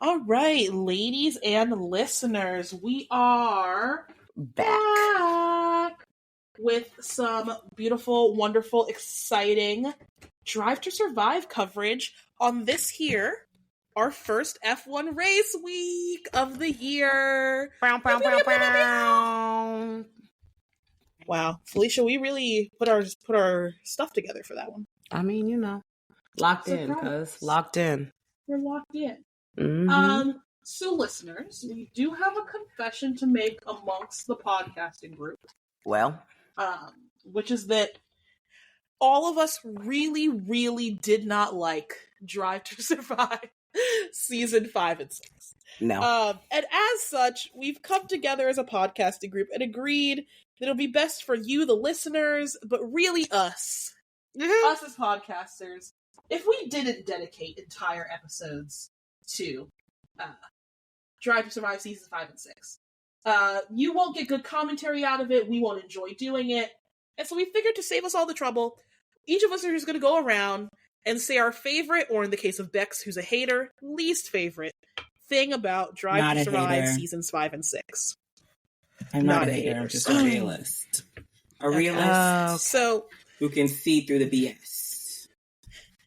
All right, ladies and listeners, we are back with some beautiful, wonderful, exciting Drive to Survive coverage on this here, our first F1 race week of the year. Wow, Felicia, we really put our stuff together for that one. I mean, locked in, cuz locked in. We're locked in. Mm-hmm. So listeners, we do have a confession to make amongst the podcasting group. Well, which is that all of us really, really did not like Drive to Survive season 5 and 6. No. And as such, we've come together as a podcasting group and agreed that it'll be best for you, the listeners, but really us as podcasters, if we didn't dedicate entire episodes to Drive to Survive seasons 5 and 6. You won't get good commentary out of it. We won't enjoy doing it. And so we figured to save us all the trouble, each of us are just going to go around and say our favorite, or in the case of Bex, who's a hater, least favorite thing about Drive to Survive seasons 5 and 6. I'm not a hater. I'm just a realist. A realist who can see through the BS.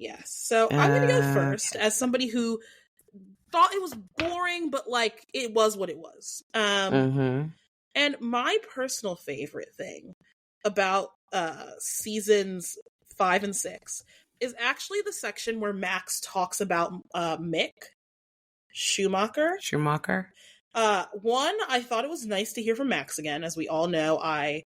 Yes. So I'm going to go first as somebody who thought it was boring, but like it was what it was. And my personal favorite thing about seasons 5 and 6 is actually the section where Max talks about Mick Schumacher. One, I thought it was nice to hear from Max again. As we all know, I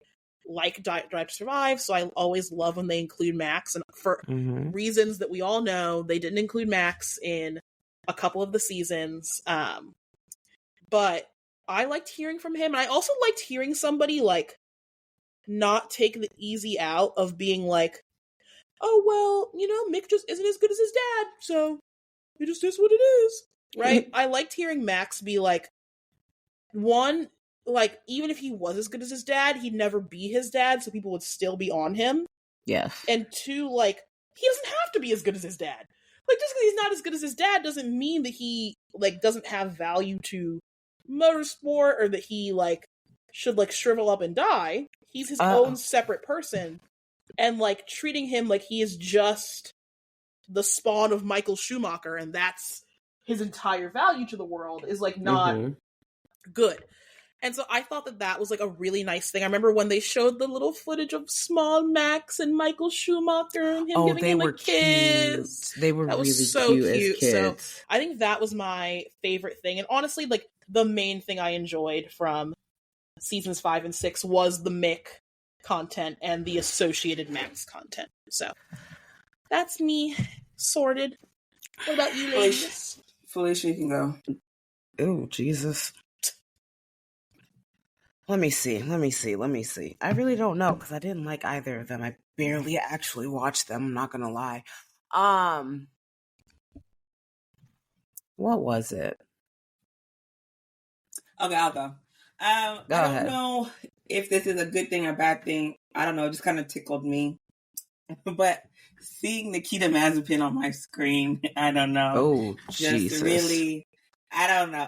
like Drive to Survive, so I always love when they include Max. And for reasons that we all know, they didn't include Max in a couple of the seasons. But I liked hearing from him. And I also liked hearing somebody like not take the easy out of being like, oh, well, Mick just isn't as good as his dad, so it just is what it is. Right? I liked hearing Max be like, one, like, even if he was as good as his dad, he'd never be his dad, so people would still be on him. Yes. And two, like, he doesn't have to be as good as his dad. Like, just because he's not as good as his dad doesn't mean that he, like, doesn't have value to motorsport or that he, like, should, like, shrivel up and die. He's his own separate person. And, like, treating him like he is just the spawn of Michael Schumacher and that's his entire value to the world is, like, not good. And so I thought that that was, like, a really nice thing. I remember when they showed the little footage of small Max and Michael Schumacher and him giving him a kiss. They were really so cute as kids. So I think that was my favorite thing. And honestly, like, the main thing I enjoyed from seasons 5 and 6 was the Mick content and the associated Max content. So that's me sorted. What about you, ladies? Felicia, you can go. Oh, Jesus. Let me see. I really don't know because I didn't like either of them. I barely actually watched them. I'm not gonna lie. What was it? Okay, I'll go. I don't know if this is a good thing or bad thing. I don't know. It just kind of tickled me. But seeing Nikita Mazepin on my screen, I don't know. Oh, just Jesus. Really, I don't know.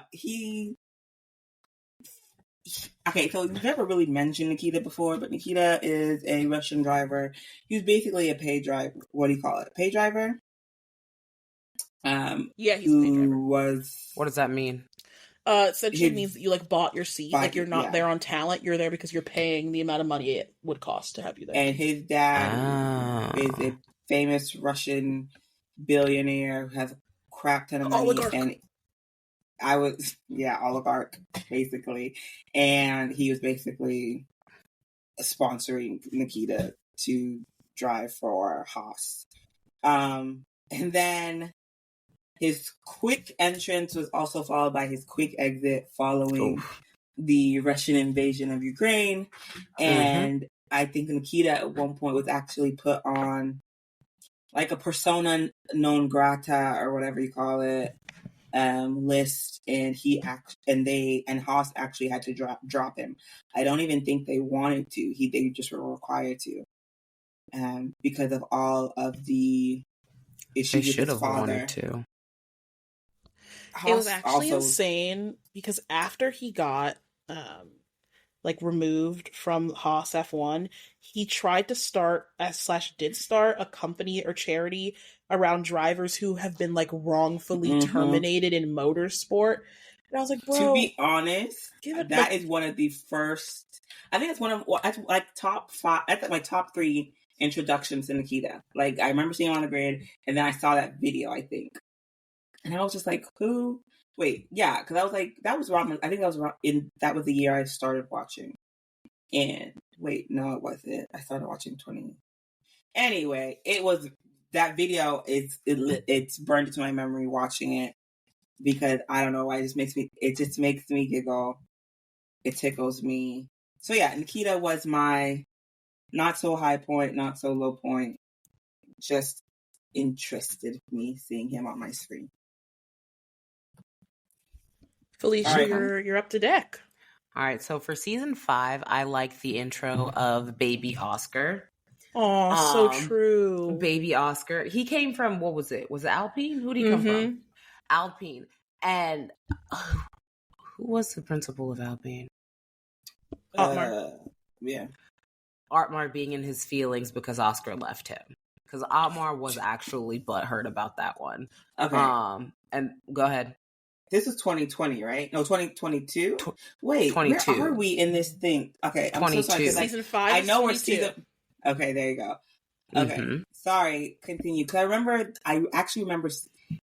Okay, so we've never really mentioned Nikita before, but Nikita is a Russian driver. He was basically a pay driver. What do you call it? Pay driver? Yeah, he's a pay driver. What does that mean? Essentially means that you, like, bought your seat. Like, you're not there on talent. You're there because you're paying the amount of money it would cost to have you there. And his dad is a famous Russian billionaire who has a crap ton of money. Oligarch. And oligarch, basically. And he was basically sponsoring Nikita to drive for Haas. And then his quick entrance was also followed by his quick exit following the Russian invasion of Ukraine. And I think Nikita at one point was actually put on like a persona non grata or whatever you call it list, and Haas actually had to drop him. I don't even think they wanted to. They just were required to, because of all of the issues with his father. Wanted to. It was actually insane because after he got removed from Haas F1, he tried to start did start a company or charity around drivers who have been like wrongfully terminated in motorsport. And I was like, bro, to be honest, that is one of the first. I think it's one of top 5. I think my top 3 introductions to Nikita. Like I remember seeing him on the grid, and then I saw that video. I think, and I was just like, who? Wait, yeah, because I was like, that was wrong. I think that was wrong. That was the year I started watching. And wait, no, it wasn't. I started watching 20. Anyway, it was that video. It's burned into my memory watching it because I don't know why it just makes me giggle. It tickles me. So yeah, Nikita was my not so high point, not so low point. Just interested me seeing him on my screen. Felicia, right. You're up to deck. All right, so for season 5, I like the intro of Baby Oscar. Oh, so true. Baby Oscar. He came from, what was it? Was it Alpine? Who did he come from? Alpine. And who was the principal of Alpine? Yeah. Artmar being in his feelings because Oscar left him. Because Artmar was actually butthurt about that one. Okay. And go ahead. This is 2020, right? No, 2022? Wait, 22. Where are we in this thing? Okay, I'm 22. So sorry. Season 5 I know 22. we're season... Okay, there you go. Okay, sorry, continue. Because I actually remember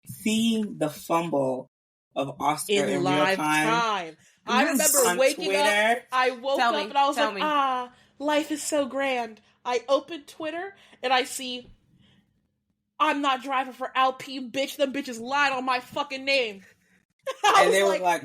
seeing the fumble of Oscar in live real time. I remember waking Twitter. Up. I woke up and I was like, life is so grand. I opened Twitter and I see, I'm not driving for Alpine, bitch. Them bitches lied on my fucking name. And they were like,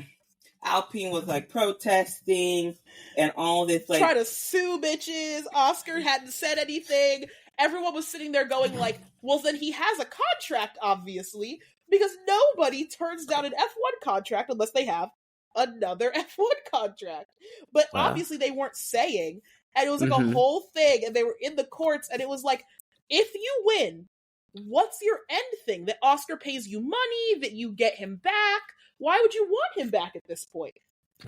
Alpine was like protesting and all this, like, trying to sue bitches. Oscar hadn't said anything. Everyone was sitting there going like, well, then he has a contract, obviously, because nobody turns down an F1 contract unless they have another F1 contract. But obviously they weren't saying, and it was like a whole thing, and they were in the courts, and it was like, if you win, what's your end thing? That Oscar pays you money, that you get him back? Why would you want him back at this point?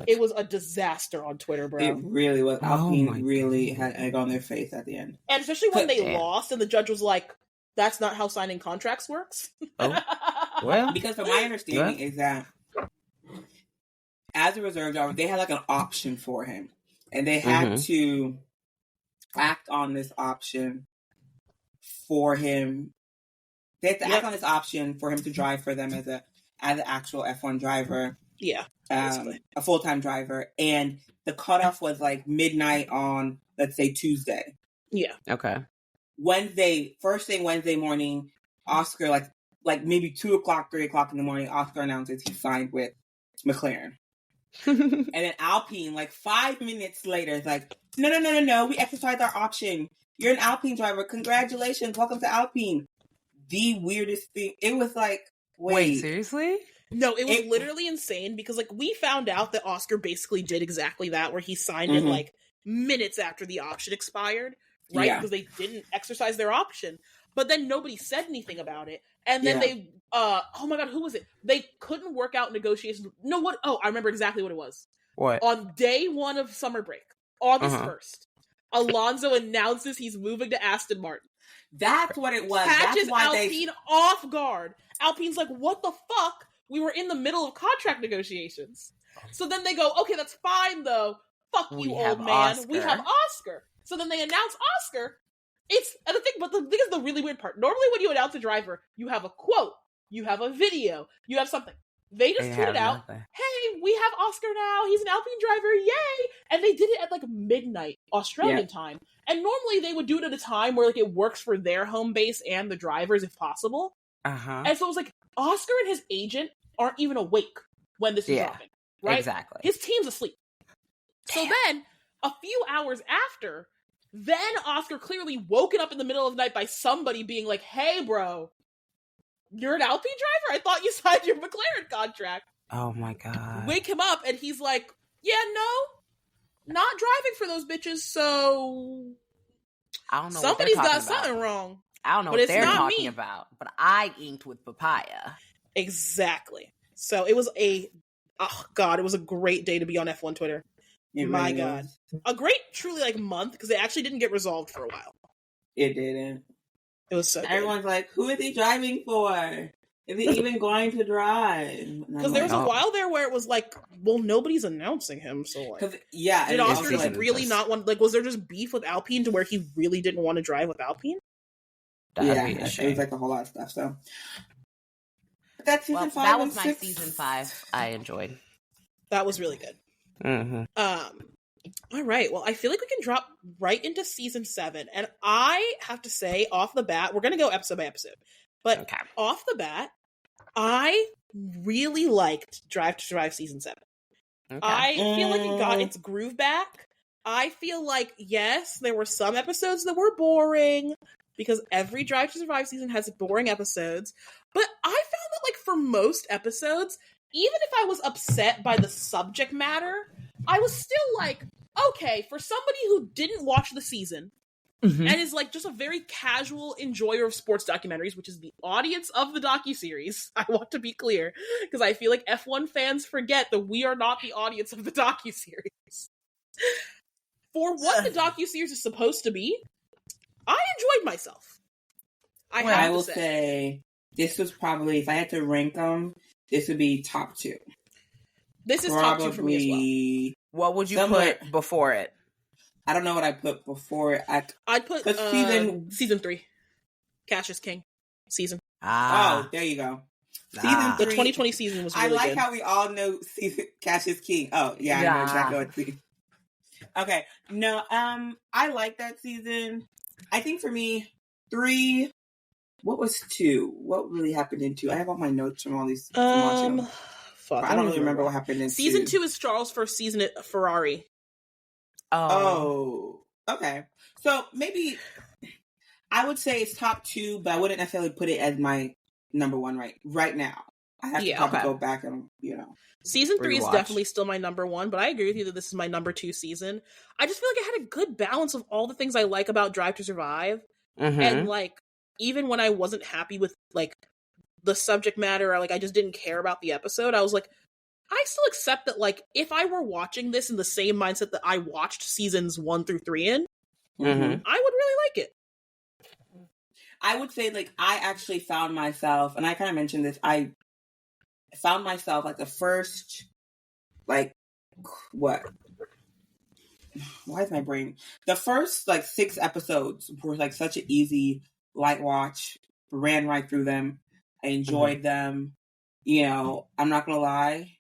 It was a disaster on Twitter, bro. It really was. Alpine really had egg on their face at the end. And especially when they lost and the judge was like, that's not how signing contracts works. Well, because from my understanding is that as a reserve driver, they had like an option for him. And they had to act on this option for him. They had to act on this option for him to drive for them as an actual F1 driver. Yeah. A full-time driver. And the cutoff was like midnight on, let's say, Tuesday. Yeah. Okay. First thing Wednesday morning, Oscar, like maybe 2 o'clock, 3 o'clock in the morning, Oscar announces he signed with McLaren. And then Alpine, like 5 minutes later, is like, no, we exercised our option. You're an Alpine driver. Congratulations. Welcome to Alpine. The weirdest thing. It was like, wait seriously? No, it was literally insane because like we found out that Oscar basically did exactly that, where he signed it like minutes after the option expired, right? Yeah. Because they didn't exercise their option. But then nobody said anything about it. And then they, oh my God, who was it? They couldn't work out negotiations. No, what? Oh, I remember exactly what it was. What? On day 1 of summer break, August 1st, Alonso announces he's moving to Aston Martin. That's what it was. Catches That's why Alpine off guard. Alpine's like, what the fuck? We were in the middle of contract negotiations. So then they go, okay, that's fine though. Fuck you, old man. Oscar. We have Oscar. So then they announce Oscar. The thing is the really weird part. Normally when you announce a driver, you have a quote, you have a video, you have something. They just tweeted out, hey, we have Oscar now. He's an Alpine driver. Yay. And they did it at like midnight Australian time. And normally they would do it at a time where like it works for their home base and the drivers if possible. And so it was like Oscar and his agent aren't even awake when this is dropping. Right? Exactly. His team's asleep. Damn. So then a few hours after, then Oscar clearly woken up in the middle of the night by somebody being like, hey, bro, you're an Alpine driver? I thought you signed your McLaren contract. Oh, my God. Wake him up, and he's like, yeah, no, not driving for those bitches, so I don't know. Somebody's got something wrong. I don't know what they're talking about, but I inked with papaya. Exactly. So it was it was a great day to be on F1 Twitter. My God. A great, truly, like, month, because it actually didn't get resolved for a while. It didn't. It was so good. Everyone's like, who is he driving for? Is he even going to drive? Because there was a while there where it was like, well, nobody's announcing him, so like... Yeah. Did Oscar like really not want... Like, was there just beef with Alpine to where he really didn't want to drive with Alpine? It was like a whole lot of stuff, so... That's season 5. That was my season 5. I enjoyed. That was really good. Mm-hmm. All right. Well, I feel like we can drop right into season 7. And I have to say, off the bat, we're going to go episode by episode. But off the bat, I really liked Drive to Survive season 7. Okay. I feel like it got its groove back. I feel like, yes, there were some episodes that were boring, because every Drive to Survive season has boring episodes. But I found that, like, for most episodes, even if I was upset by the subject matter, I was still like, okay, for somebody who didn't watch the season and is like just a very casual enjoyer of sports documentaries, which is the audience of the docuseries, I want to be clear, because I feel like F1 fans forget that we are not the audience of the docuseries. For what the docuseries is supposed to be, I enjoyed myself. I will say this was probably, if I had to rank them, this would be top 2. This is top 2 for me as well. What would you put before it? I don't know what I put before it. I'd put season 3. Cash is King season. Oh, there you go. Season 3. The 2020 season was really good. I like how we all know Cash is King. Oh, yeah, I know exactly what season. Okay. No, I like that season. I think for me, 3... What was 2? What really happened in 2? I have all my notes from all these. I don't really remember what happened in season 2. Is Charles' first season at Ferrari. Oh, okay. So maybe I would say it's top 2, but I wouldn't necessarily put it as my number 1 right now. I have to probably go back and Season 3 is definitely still my number 1, but I agree with you that this is my number 2 season. I just feel like it had a good balance of all the things I like about Drive to Survive, and like, even when I wasn't happy with, like, the subject matter, or, like, I just didn't care about the episode, I was like, I still accept that, like, if I were watching this in the same mindset that I watched seasons 1 through 3 in, I would really like it. I would say, like, I actually found myself, and I kind of mentioned this, I found myself, like, the first, like, what? Why is my brain? The first, like, 6 episodes were, like, such an easy light watch, ran right through them. I enjoyed them. I'm not gonna lie,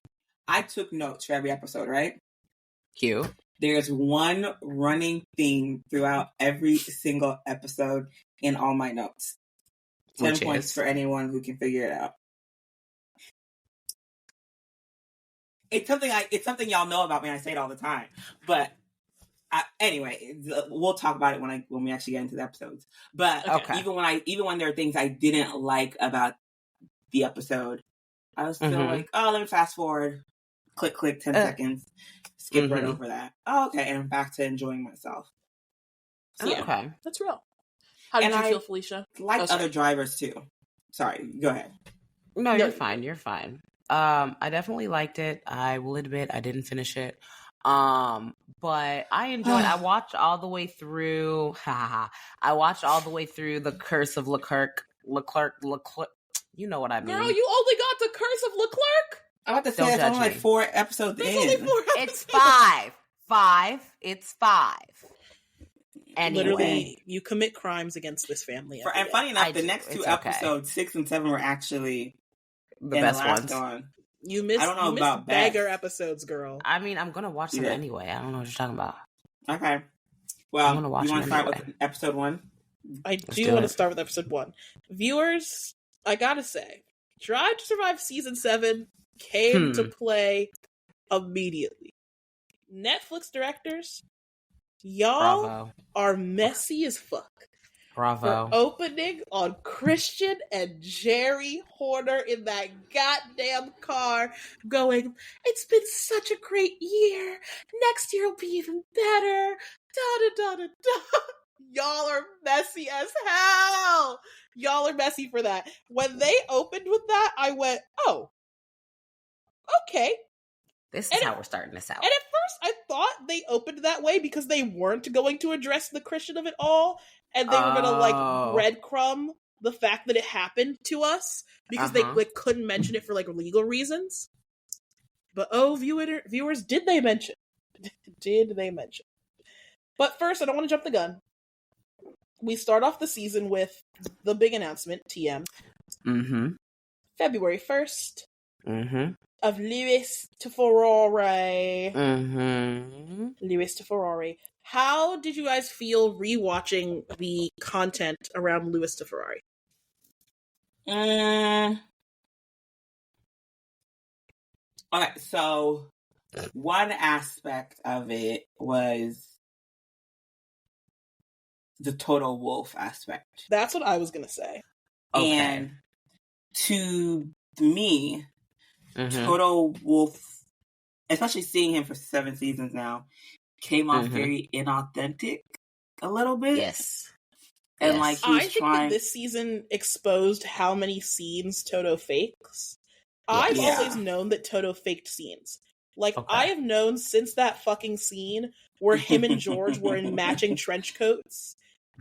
I took notes for every episode, right? Cute. There's one running theme throughout every single episode in all my notes. 10 points for anyone who can figure it out. It's something y'all know about me. I say it all the time, but anyway, we'll talk about it when we actually get into the episodes. But even when there are things I didn't like about the episode, I was still like, oh, let me fast forward, click, 10 seconds, skip right over that. Oh, okay, and I'm back to enjoying myself. So, okay, that's real. How did you feel, Felicia? Like other drivers too. Sorry, go ahead. No, you're fine. You're fine. I definitely liked it. I will admit I didn't finish it. But I enjoyed. I watched all the way through. I watched all the way through The Curse of Leclerc. You know what I mean? Girl, you only got The Curse of Leclerc. I'm about to say it's only like 4 episodes in. It's 5. 5. It's 5. Anyway. Literally, you commit crimes against this family. And funny enough, the next 2 episodes, 6 and 7, were actually the best ones. You missed. I don't know about bagger episodes, girl. I mean, I'm gonna watch them anyway. I don't know what you're talking about. Okay. Well, you want to start with episode 1? I do want to start with episode 1. Viewers, I gotta say, Drive to Survive season 7 came to play immediately. Netflix directors, y'all are messy as fuck. Bravo. For opening on Christian and Jerry Horner in that goddamn car going, it's been such a great year. Next year will be even better. Da-da-da-da-da. Y'all are messy as hell. Y'all are messy for that. When they opened with that, I went, oh, okay. This is how we're starting this out. And at first, I thought they opened that way because they weren't going to address the Christian of it all, and they were going to, like, breadcrumb the fact that it happened to us because they, like, couldn't mention it for, like, legal reasons. But, viewers, did they mention? Did they mention? But first, I don't want to jump the gun. We start off the season with the big announcement, TM. February 1st. Of Lewis to Ferrari. Lewis to Ferrari. How did you guys feel rewatching the content around Lewis to Ferrari? Okay, so one aspect of it was the Toto Wolff aspect. That's what I was going to say. Okay. And to me, Toto Wolff, especially seeing him for 7 seasons now, came off very inauthentic a little bit. Yes. And like I think that this season exposed how many scenes Toto fakes. I've always known that Toto faked scenes. Like, I have known since that fucking scene where him and George were in matching trench coats,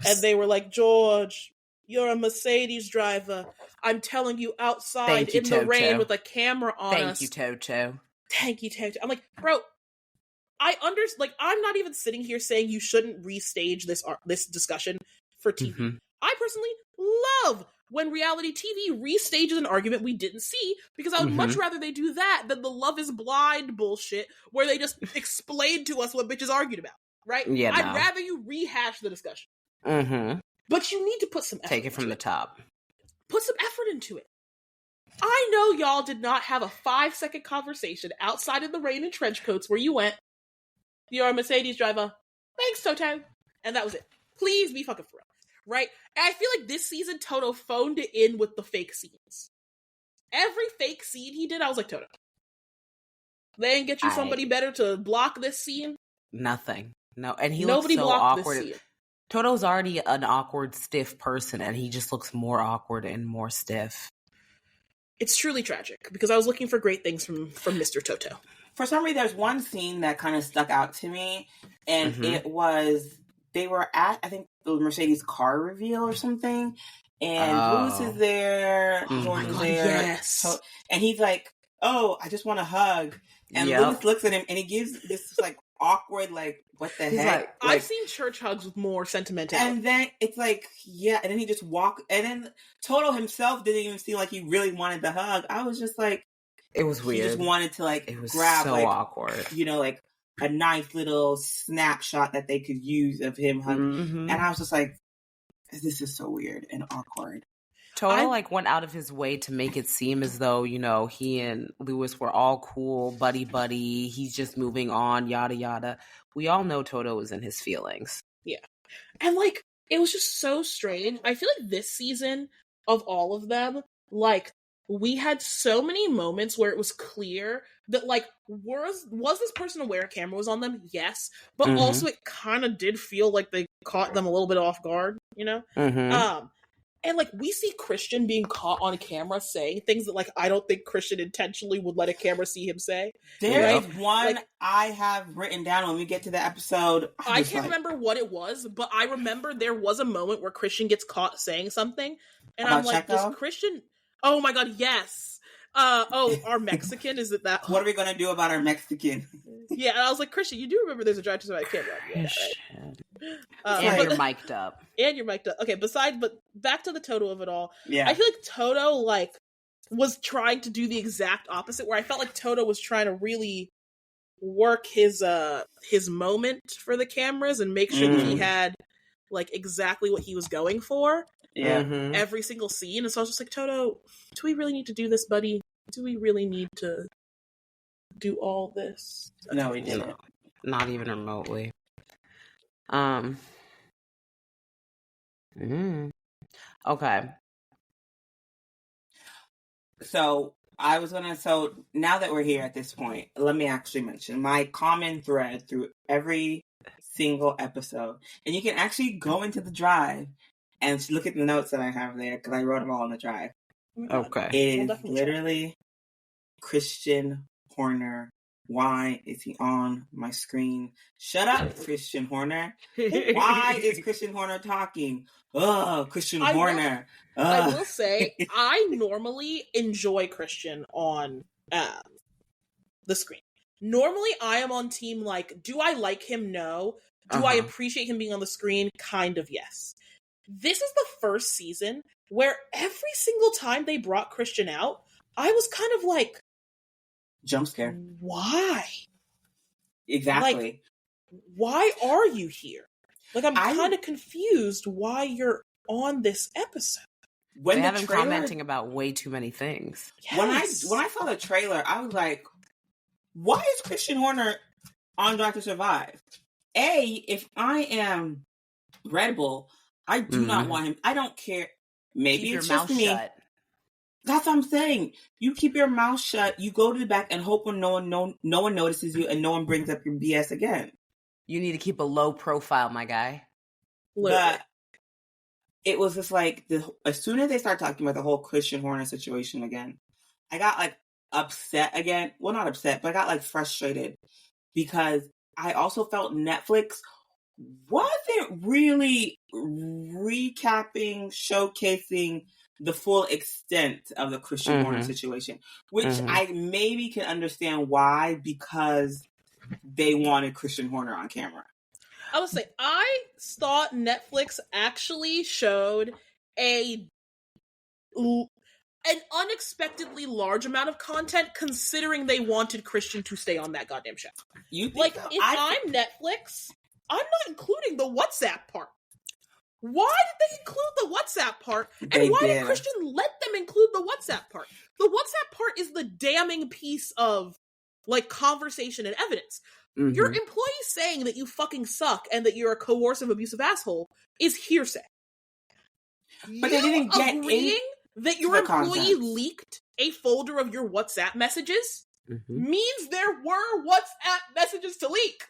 and they were like, George, you're a Mercedes driver. I'm telling you, outside in the rain with a camera on us. Thank you, Toto. Thank you, Toto. I'm like, bro, I'm not even sitting here saying you shouldn't restage this discussion for TV. I personally love when reality TV restages an argument we didn't see, because I would much rather they do that than the Love is Blind bullshit where they just explain to us what bitches argued about, right? Yeah, I'd rather you rehash the discussion. But you need to put some effort Take it from the top. Put some effort into it. I know y'all did not have a 5-second conversation outside in the rain in trench coats where you went, you're a Mercedes driver. Thanks, Toto. And that was it. Please be fucking for real. Right? And I feel like this season, Toto phoned it in with the fake scenes. Every fake scene he did, I was like, Toto, they didn't get you somebody better to block this scene? Nothing. No, and Nobody looks so blocked awkward. This scene. Toto's already an awkward, stiff person, and he just looks more awkward and more stiff. It's truly tragic, because I was looking for great things from Mr. Toto. For some reason, there's one scene that kind of stuck out to me, and it was, they were at, I think, the Mercedes car reveal or something, and Lewis is there, George is there, yes. And he's like, oh, I just want a hug, and Lewis looks at him, and he gives this, like, awkward, like, what the heck? Like, I've seen church hugs with more sentimentality. And then it's like, and then he just walked, and then Toto himself didn't even seem like he really wanted the hug. I was just like, it was weird. He just wanted to, like, it was grab, so like, awkward. You know, like, a nice little snapshot that they could use of him hugging. And I was just like, this is so weird and awkward. Toto went out of his way to make it seem as though, you know, he and Lewis were all cool, buddy. He's just moving on, yada yada. We all know Toto was in his feelings. Yeah. And like, it was just so strange. I feel like this season of all of them, like, we had so many moments where it was clear that, like, was this person aware a camera was on them? Yes. But also it kind of did feel like they caught them a little bit off guard, you know? And, like, we see Christian being caught on camera saying things that, like, I don't think Christian intentionally would let a camera see him say. There is one I have written down when we get to the episode. I can't remember what it was, but I remember there was a moment where Christian gets caught saying something. And I'm like, does Christian... Oh my god, yes! Our Mexican, is it that? What are we gonna do about our Mexican? Yeah, and I was like, Christian, you do remember there's a drive to survive camera. Yeah, right? And you're mic'd up. And you're mic'd up. Okay, but back to the Toto of it all. Yeah. I feel like Toto, like, was trying to do the exact opposite, where I felt like Toto was trying to really work his moment for the cameras and make sure that he had, like, exactly what he was going for. Yeah. Every single scene. And so I was just like, Toto, do we really need to do this, buddy? Do we really need to do all this? No, we didn't. Not even remotely. Okay. So now that we're here at this point, let me actually mention my common thread through every single episode. And you can actually go into the drive and look at the notes that I have there, because I wrote them all on the drive. Okay. It is literally Christian Horner. Why is he on my screen? Shut up, Christian Horner. Why is Christian Horner talking? Oh, Christian Horner. I will say, I normally enjoy Christian on the screen. Normally, I am on team, like, do I like him? No. Do I appreciate him being on the screen? Kind of, yes. This is the first season where every single time they brought Christian out, I was kind of like, jump scare. Why? Exactly. Like, why are you here? Like, I'm kind of confused why you're on this episode. When they have him commenting about way too many things. Yes. When I saw the trailer, I was like, why is Christian Horner on Drive to Survive? If I am Red Bull, I do not want him. I don't care. Maybe keep it's your just mouth me. Shut. That's what I'm saying. You keep your mouth shut. You go to the back and hope when no one notices you and no one brings up your BS again. You need to keep a low profile, my guy. But it was just like, as soon as they start talking about the whole Christian Horner situation again, I got like upset again. Well, not upset, but I got like frustrated because I also felt Netflix wasn't really recapping, showcasing the full extent of the Christian Horner situation, which I maybe can understand why, because they wanted Christian Horner on camera. I would say, I thought Netflix actually showed an unexpectedly large amount of content, considering they wanted Christian to stay on that goddamn show. You think like, so? if I'm Netflix, I'm not including the WhatsApp part. Why did they include the WhatsApp part? And why did Christian let them include the WhatsApp part? The WhatsApp part is the damning piece of, like, conversation and evidence. Your employee saying that you fucking suck and that you're a coercive, abusive asshole is hearsay. But they didn't get agreeing that your employee leaked a folder of your WhatsApp messages means there were WhatsApp messages to leak.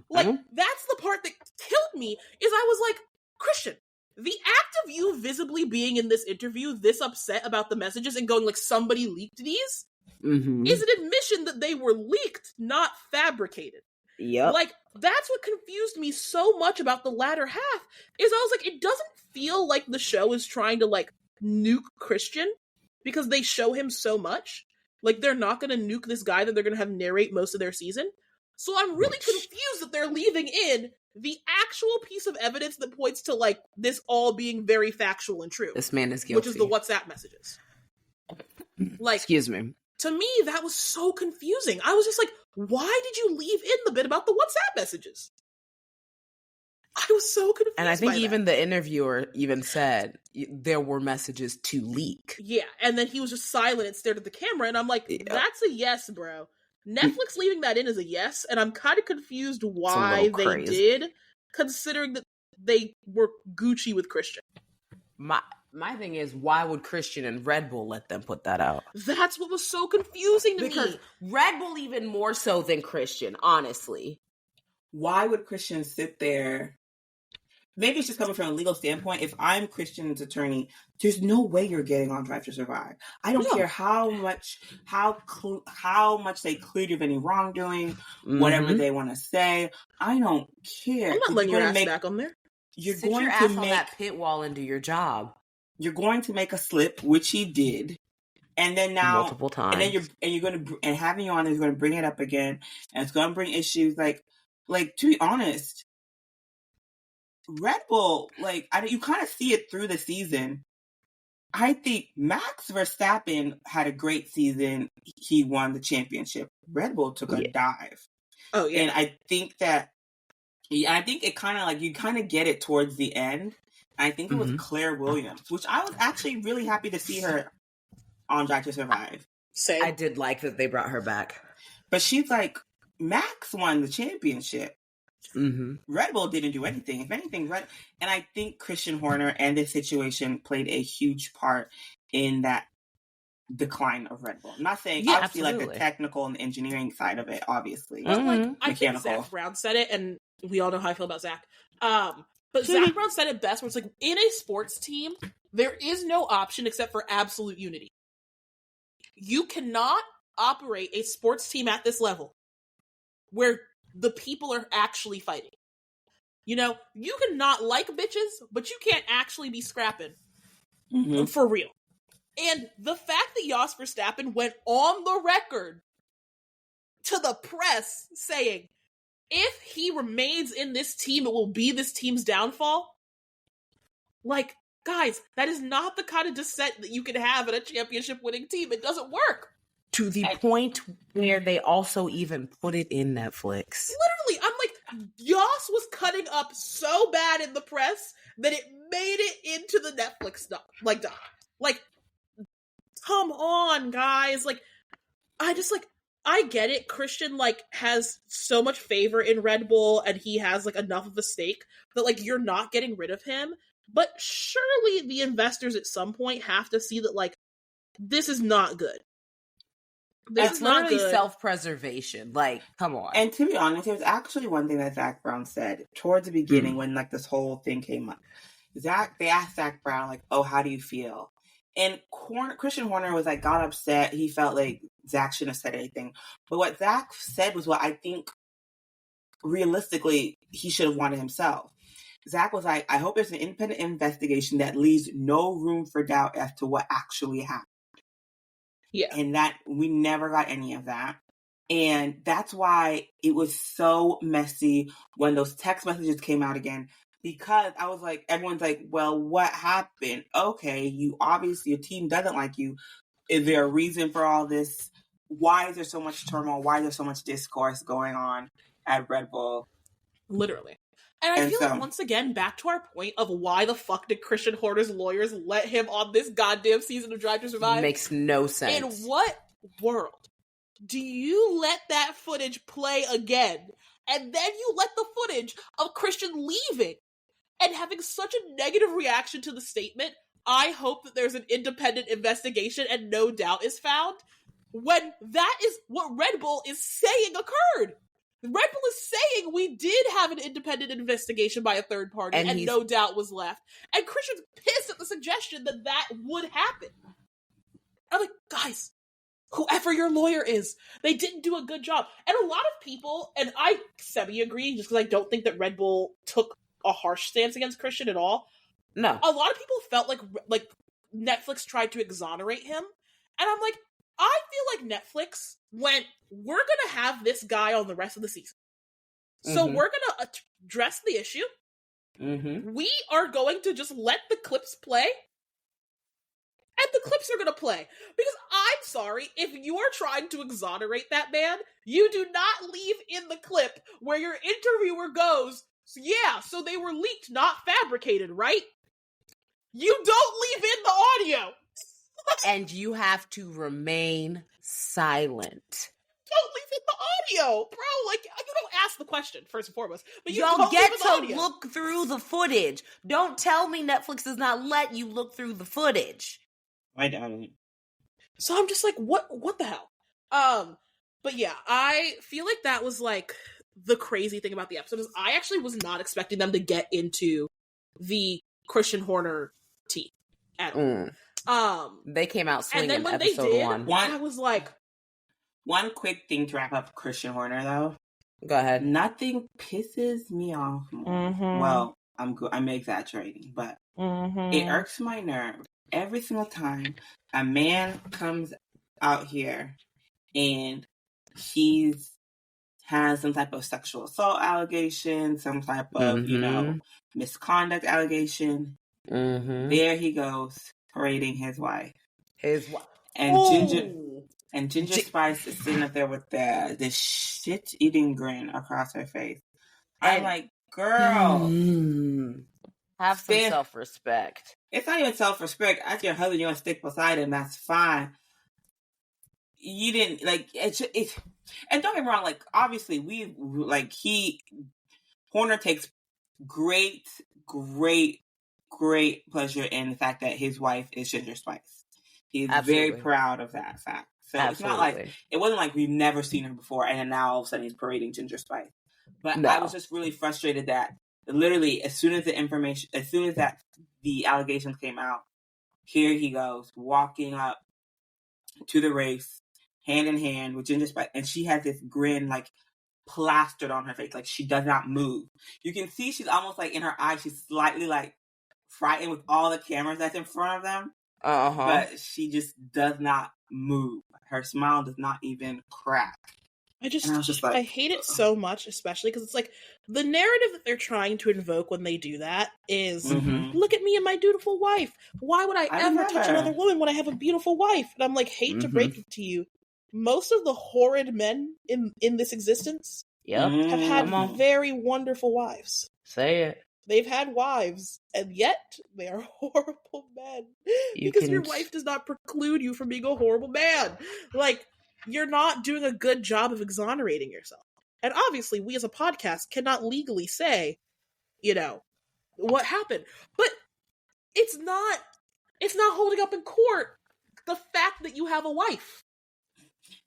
Like, that's the part that killed me, is I was like, Christian, the act of you visibly being in this interview this upset about the messages and going like, somebody leaked these, is an admission that they were leaked, not fabricated. Yep. Like, that's what confused me so much about the latter half, is I was like, it doesn't feel like the show is trying to, like, nuke Christian, because they show him so much. Like, they're not going to nuke this guy that they're going to have narrate most of their season. So I'm really confused that they're leaving in the actual piece of evidence that points to, like, this all being very factual and true. This man is guilty. Which is the WhatsApp messages. Like, excuse me. To me, that was so confusing. I was just like, why did you leave in the bit about the WhatsApp messages? I was so confused. And I think even the interviewer even said there were messages to leak. Yeah, and then he was just silent and stared at the camera, and I'm like, that's a yes, bro. Netflix leaving that in is a yes, and I'm kind of confused why they did, considering that they were Gucci with Christian. My thing is, why would Christian and Red Bull let them put that out? That's what was so confusing to me. Because Red Bull even more so than Christian, honestly. Why would Christian sit there? Maybe it's just coming from a legal standpoint. If I'm Christian's attorney, there's no way you're getting on Drive to Survive. I don't care how much they cleared you of any wrongdoing, whatever they want to say. I don't care. I'm not letting your ass back on there. You're Sit going your to ass make on that pit wall and do your job. You're going to make a slip, which he did, and then now multiple times, and then you're going to having you on is going to bring it up again, and it's going to bring issues. Like to be honest, Red Bull, you kind of see it through the season. I think Max Verstappen had a great season. He won the championship. Red Bull took a dive. Oh yeah, and I think that. Yeah, I think it kind of you kind of get it towards the end. I think it was Claire Williams, which I was actually really happy to see her on Drive to Survive. I did like that they brought her back. But she's like, Max won the championship. Red Bull didn't do anything. If anything, and I think Christian Horner and this situation played a huge part in that decline of Red Bull. I'm not saying obviously like the technical and engineering side of it, obviously. But I think Zach Brown said it, and we all know how I feel about Zach. But Zach Brown said it best, where it's like, in a sports team, there is no option except for absolute unity. You cannot operate a sports team at this level where the people are actually fighting. You know, you can not like bitches, but you can't actually be scrapping. Mm-hmm. For real. And the fact that Jos Verstappen went on the record to the press saying, if he remains in this team, it will be this team's downfall. Like, guys, that is not the kind of dissent that you can have at a championship-winning team. It doesn't work. To the point where they also even put it in Netflix. Literally, I'm like, Jos was cutting up so bad in the press that it made it into the Netflix doc. Like, come on, guys. Like, I get it. Christian, like, has so much favor in Red Bull, and he has, like, enough of a stake that, like, you're not getting rid of him. But surely the investors at some point have to see that, like, this is not good. It's literally self-preservation. Like, come on. And to be honest, there was actually one thing that Zach Brown said towards the beginning when, like, this whole thing came up. They asked Zach Brown, like, oh, how do you feel? And Christian Horner was, like, got upset. He felt like Zach shouldn't have said anything. But what Zach said was what I think, realistically, he should have wanted himself. Zach was like, I hope there's an independent investigation that leaves no room for doubt as to what actually happened. Yeah. And that we never got any of that. And that's why it was so messy when those text messages came out again. Because I was like, everyone's like, well, what happened? Okay, you obviously, your team doesn't like you. Is there a reason for all this? Why is there so much turmoil? Why is there so much discourse going on at Red Bull? Literally. And I feel like, once again, back to our point of why the fuck did Christian Horner's lawyers let him on this goddamn season of Drive to Survive? Makes no sense. In what world do you let that footage play again, and then you let the footage of Christian leaving and having such a negative reaction to the statement, I hope that there's an independent investigation and no doubt is found, when that is what Red Bull is saying occurred? Red Bull is saying we did have an independent investigation by a third party and no doubt was left. And Christian's pissed at the suggestion that that would happen. I'm like, guys, whoever your lawyer is, they didn't do a good job. And a lot of people, and I semi-agree, just because I don't think that Red Bull took a harsh stance against Christian at all. No. A lot of people felt like Netflix tried to exonerate him. And I'm like, I feel like Netflix went, we're going to have this guy on the rest of the season. So we're going to address the issue. Mm-hmm. We are going to just let the clips play. And the clips are going to play. Because I'm sorry, if you are trying to exonerate that man, you do not leave in the clip where your interviewer goes, yeah, so they were leaked, not fabricated, right? You don't leave in the audio. And you have to remain silent. Don't leave in the audio, bro. Like, you don't ask the question, first and foremost. But y'all get to look through the footage. Don't tell me Netflix does not let you look through the footage. I don't. So I'm just like, what the hell? But yeah, I feel like that was like the crazy thing about the episode is I actually was not expecting them to get into the Christian Horner tea at all. They came out swinging. And then when episode they did, one, I was like, one quick thing to wrap up Christian Horner though. Go ahead. Nothing pisses me off more. Mm-hmm. Well, I'm exaggerating, but it irks my nerve every single time a man comes out here and has some type of sexual assault allegation, some type of, misconduct allegation. Mm-hmm. There he goes, parading his wife. And Ginger Spice is sitting up there with this shit-eating grin across her face. I'm like, girl. Have some self-respect. It's not even self-respect. After your husband, you want to stick beside him, that's fine. You didn't, like, it's and don't get me wrong, like, obviously, Horner takes great pleasure in the fact that his wife is Ginger Spice. He's very proud of that fact. So It's not like, it wasn't like we've never seen her before and then now all of a sudden he's parading Ginger Spice. But I was just really frustrated that literally as soon as the allegations came out, here he goes, walking up to the race hand in hand with Ginger Spice, and she has this grin like plastered on her face, like she does not move. You can see she's almost like in her eyes, she's slightly like frightened with all the cameras that's in front of them. But she just does not move. Her smile does not even crack. I was just like, I hate it so much, especially because it's like the narrative that they're trying to invoke when they do that is, look at me and my dutiful wife. Why would I ever touch another woman when I have a beautiful wife? And I'm like, hate to break it to you. Most of the horrid men in this existence have had very wonderful wives. Say it. They've had wives, and yet they are horrible men. Because your wife does not preclude you from being a horrible man. Like, you're not doing a good job of exonerating yourself. And obviously, we as a podcast cannot legally say, what happened. But it's not holding up in court the fact that you have a wife.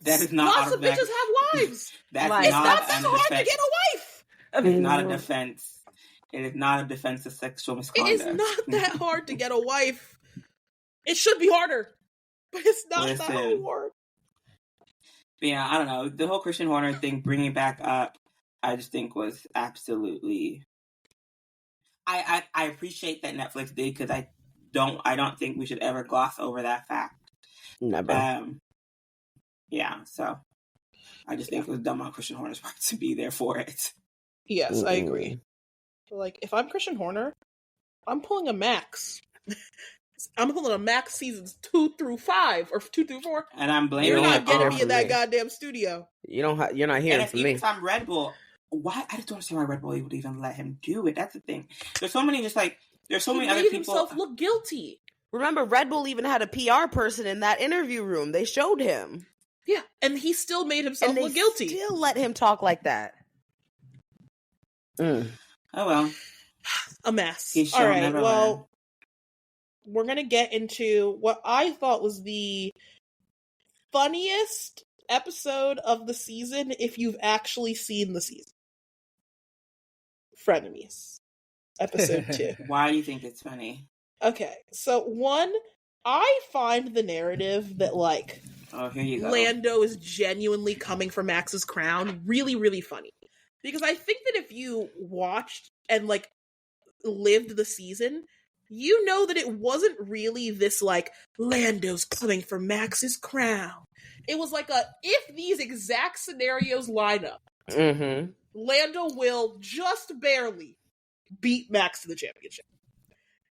That is not lots of bitches have wives. That's it's not that hard to get a wife. It's not a defense. It is not a defense of sexual misconduct. It is not that hard to get a wife. It should be harder, but it's not that hard. Yeah, I don't know. The whole Christian Horner thing, bringing back up, I just think was absolutely. I appreciate that Netflix did, because I don't think we should ever gloss over that fact. Never. Yeah, so I just think it was dumb on Christian Horner's part to be there for it. Yes, I agree. Like, if I'm Christian Horner, I'm pulling a Max. I'm pulling a Max seasons 2 through 5 or 2 through 4. And I'm blaming. You're not getting me in that goddamn studio. You're not hearing from me. If I'm Red Bull, why? I just don't understand why Red Bull would even let him do it. That's the thing. There's so many other people. He made himself look guilty. Remember, Red Bull even had a PR person in that interview room. They showed him. Yeah, and he still made himself look guilty. Still let him talk like that. Oh well, a mess. All right, well, we're gonna get into what I thought was the funniest episode of the season if you've actually seen the season. Frenemies, episode 2. Why do you think it's funny? Okay, so 1, I find the narrative that here you go. Lando is genuinely coming for Max's crown really, really funny. Because I think that if you watched and lived the season, you know that it wasn't really this Lando's coming for Max's crown. It was if these exact scenarios line up, Lando will just barely beat Max to the championship.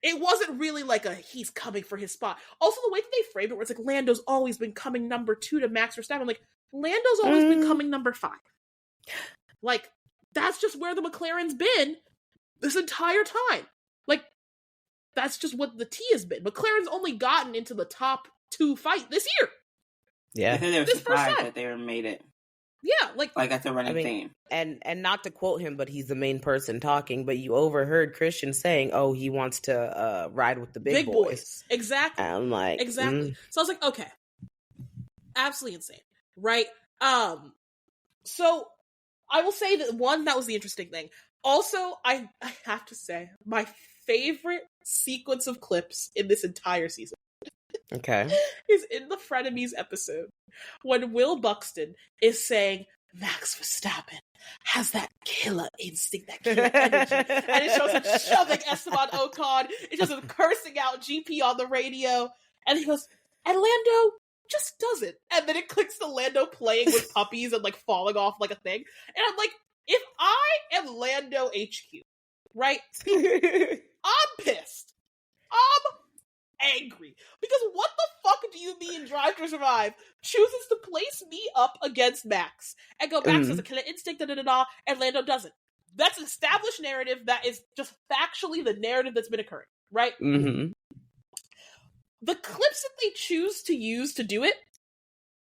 It wasn't really he's coming for his spot. Also, the way that they framed it, where it's Lando's always been coming number 2 to Max Verstappen. I'm Lando's always been coming number 5. That's just where the McLaren's been this entire time. That's just what the T has been. McLaren's only gotten into the top 2 fight this year. Yeah. I think they were surprised that they made it. Yeah, that's a running theme. And not to quote him, but he's the main person talking, but you overheard Christian saying, he wants to ride with the big boys. Exactly. And I'm like, exactly. So I was okay. Absolutely insane. Right? So I will say that, 1, that was the interesting thing. Also, I have to say, my favorite sequence of clips in this entire season is in the Frenemies episode when Will Buxton is saying Max Verstappen has that killer instinct, that killer energy, and it shows him shoving Esteban Ocon, it shows him cursing out GP on the radio, and he goes, and Lando just doesn't, and then it clicks to Lando playing with puppies and falling off like a thing, and I'm if I am Lando HQ, right, I'm pissed. I'm angry. Because what the fuck do you mean Drive to Survive chooses to place me up against Max and go, Max has a killer instinct, and Lando doesn't. That's an established narrative that is just factually the narrative that's been occurring, right? Mm-hmm. The clips that they choose to use to do it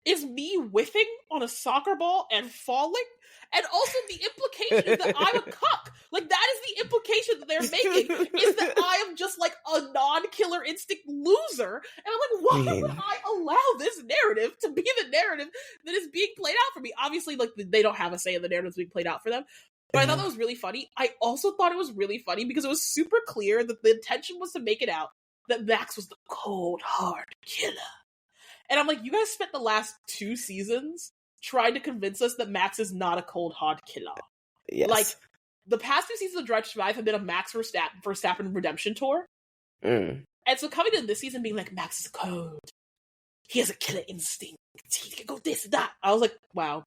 is me whiffing on a soccer ball and falling, and also the implication that I'm a cuck. That is the implication that they're making, is that I am just a non-killer instinct loser. And I'm why would I allow this narrative to be the narrative that is being played out for me? Obviously, they don't have a say in the narrative that's being played out for them. But I thought that was really funny. I also thought it was really funny because it was super clear that the intention was to make it out that Max was the cold, hard killer. And I'm like, you guys spent the last 2 seasons trying to convince us that Max is not a cold hard killer. Yes. Like, the past 2 seasons of Drive to Survive have been a Max Verstappen redemption tour. Mm. And so coming in this season being like, Max is cold. He has a killer instinct. He can go this, that. I was like, wow.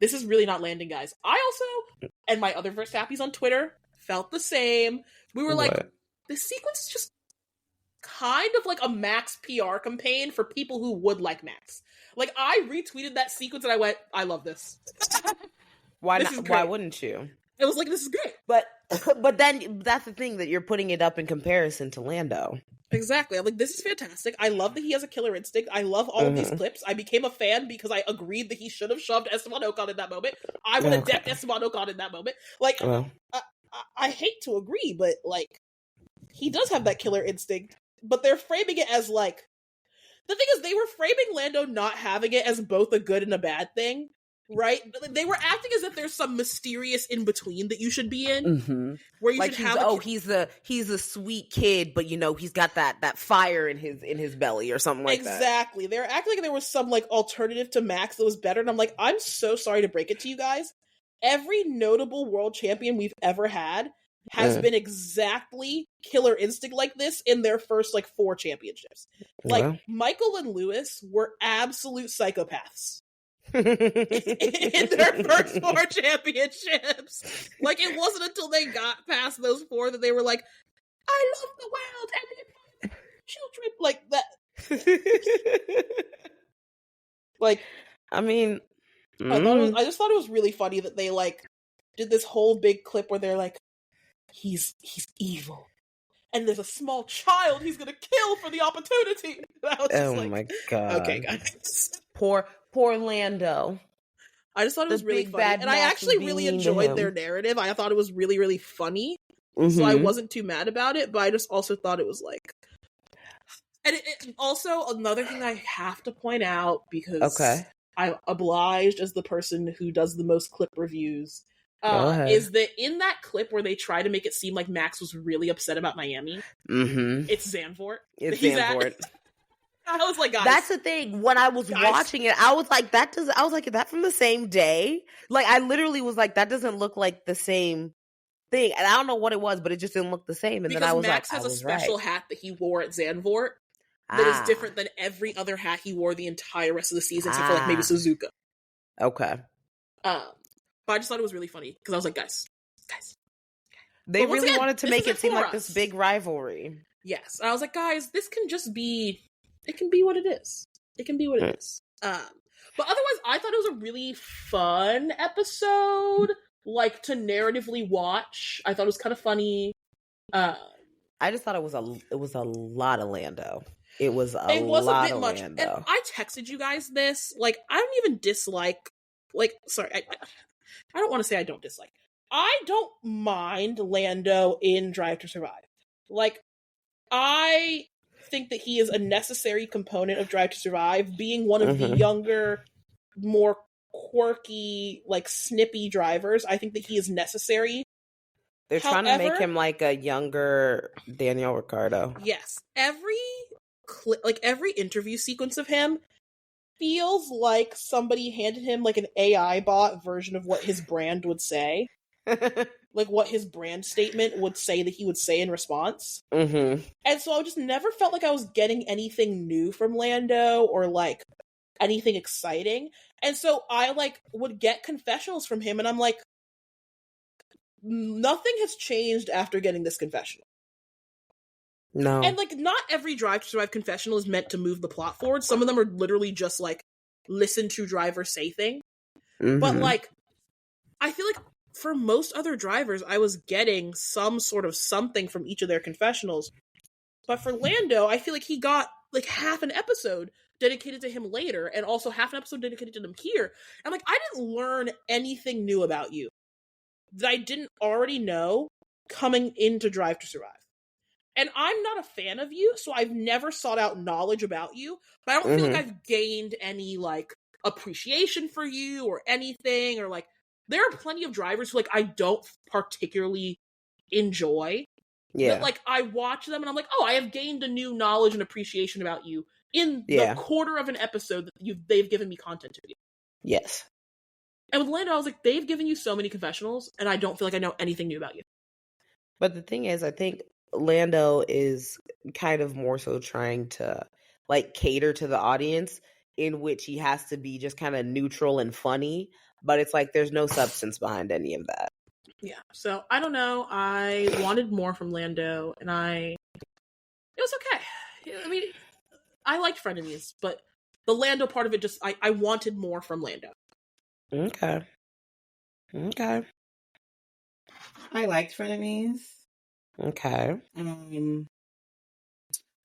This is really not landing, guys. I also, and my other Verstappies on Twitter, felt the same. We were like, this sequence is just kind of like a Max PR campaign for people who would like Max. Like, I retweeted that sequence and I went, I love this. Why not? Why wouldn't you? It was like, this is great. But then that's the thing, that you're putting it up in comparison to Lando. Exactly. I'm like, this is fantastic. I love that he has a killer instinct. I love all of these clips. I became a fan because I agreed that he should have shoved Esteban Ocon in that moment. I would have decked Esteban Ocon in that moment. Like, I hate to agree, but, like, he does have that killer instinct. But they're framing it as, like... The thing is, they were framing Lando not having it as both a good and a bad thing. Right? They were acting as if there's some mysterious in-between that you should be in. Where you like should have he's a sweet kid, but he's got that fire in his belly or something like that. Exactly. They're acting like there was some like alternative to Max that was better, and I'm like, I'm so sorry to break it to you guys. Every notable world champion we've ever had has been exactly killer instinct like this in their first like 4 championships. Like Michael and Lewis were absolute psychopaths. In their first 4 championships. Like, it wasn't until they got past those 4 that they were like, I love the world and the children. Like that. Like, I mean, I just thought it was really funny that they like did this whole big clip where they're like, he's evil. And there's a small child he's gonna kill for the opportunity. And I was just like, my god. Okay, guys. Poor Lando. I just thought it was really funny. And I actually really enjoyed their narrative. I thought it was really, really funny. So I wasn't too mad about it, but I just also thought it was like... And it also, another thing I have to point out, because I'm obliged as the person who does the most clip reviews, is that in that clip where they try to make it seem like Max was really upset about Miami, it's Zandvoort. It's Zandvoort. I was like, guys. That's the thing. When I was watching it, I was like, is that from the same day? Like, I literally was like, that doesn't look like the same thing. And I don't know what it was, but it just didn't look the same. And because then I was Max like, has a special hat that he wore at Zandvoort that is different than every other hat he wore the entire rest of the season, except for like maybe Suzuka. Okay. But I just thought it was really funny because I was like, guys. They really wanted to make it seem like this big rivalry. Yes. And I was like, guys, this can just be... It can be what it is. It can be what it is. But otherwise, I thought it was a really fun episode, like, to narratively watch. I thought it was kind of funny. I just thought it was a lot of Lando. It was a bit much. Lando. And I texted you guys this. Like, I don't even dislike... Like, sorry, I don't want to say I don't dislike. I don't mind Lando in Drive to Survive. Like, I think that he is a necessary component of Drive to Survive, being one of the younger, more quirky, like, snippy drivers. I think that he is necessary. They're trying to make him like a younger Daniel Ricciardo. Yes. Every interview sequence of him feels like somebody handed him like an AI bot version of what his brand would say. Like what his brand statement would say that he would say in response. And so I just never felt like I was getting anything new from Lando or like anything exciting. And so I like would get confessionals from him and I'm like, nothing has changed after getting this confessional. No. And like not every Drive to Survive confessional is meant to move the plot forward. Some of them are literally just like listen to driver say thing. But like I feel like for most other drivers, I was getting some sort of something from each of their confessionals. But for Lando, I feel like he got like half an episode dedicated to him later, and also half an episode dedicated to him here. I'm like, I didn't learn anything new about you that I didn't already know coming into Drive to Survive. And I'm not a fan of you, so I've never sought out knowledge about you, but I don't feel like I've gained any, like, appreciation for you or anything, or, like, there are plenty of drivers who, like, I don't particularly enjoy. Yeah. But, like, I watch them and I'm like, oh, I have gained a new knowledge and appreciation about you in the quarter of an episode that they've given me content to do. Yes. And with Lando, I was like, they've given you so many confessionals, and I don't feel like I know anything new about you. But the thing is, I think Lando is kind of more so trying to like cater to the audience, in which he has to be just kind of neutral and funny, but it's like there's no substance behind any of that. Yeah, so I don't know. I wanted more from Lando, and it was okay. I mean, I liked Frenemies, but the Lando part of it just, I wanted more from Lando. Okay. I liked Frenemies. Okay. I don't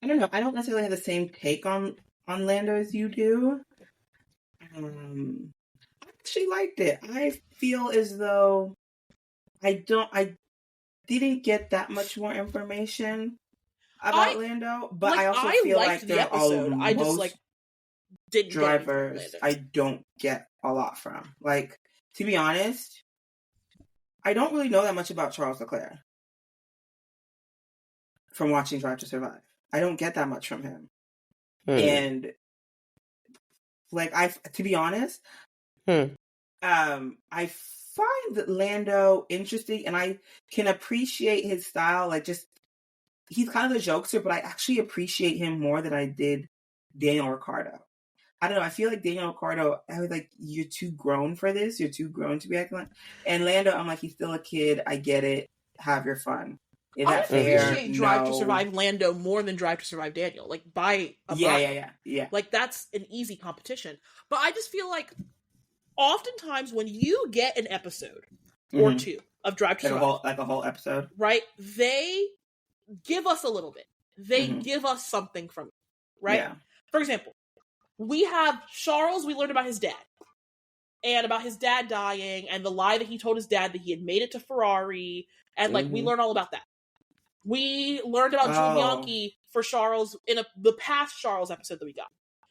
know. I don't necessarily have the same take on Lando as you do. I actually liked it. I feel as though I didn't get that much more information about Lando, but I also feel like there are I just like didn't drivers I don't get a lot from. Like, to be honest, I don't really know that much about Charles Leclerc from watching Drive to Survive. I don't get that much from him. And like, to be honest, I find that Lando interesting, and I can appreciate his style. Like, just, he's kind of a jokester, but I actually appreciate him more than I did Daniel Ricciardo. I don't know. I feel like Daniel Ricciardo, I was like, you're too grown for this. You're too grown to be acting like. And Lando, I'm like, he's still a kid. I get it. Have your fun. Is that fair? I appreciate Drive to Survive Lando more than Drive to Survive Daniel. Like, by a yeah. Like, that's an easy competition. But I just feel like oftentimes when you get an episode or two of Drive to Survive, like a whole episode, right? They give us a little bit. They give us something from it, right? Yeah. For example, we have Charles. We learned about his dad and about his dad dying and the lie that he told his dad that he had made it to Ferrari, and like we learned all about that. We learned about Jules Bianchi for Charles in the past Charles episode that we got.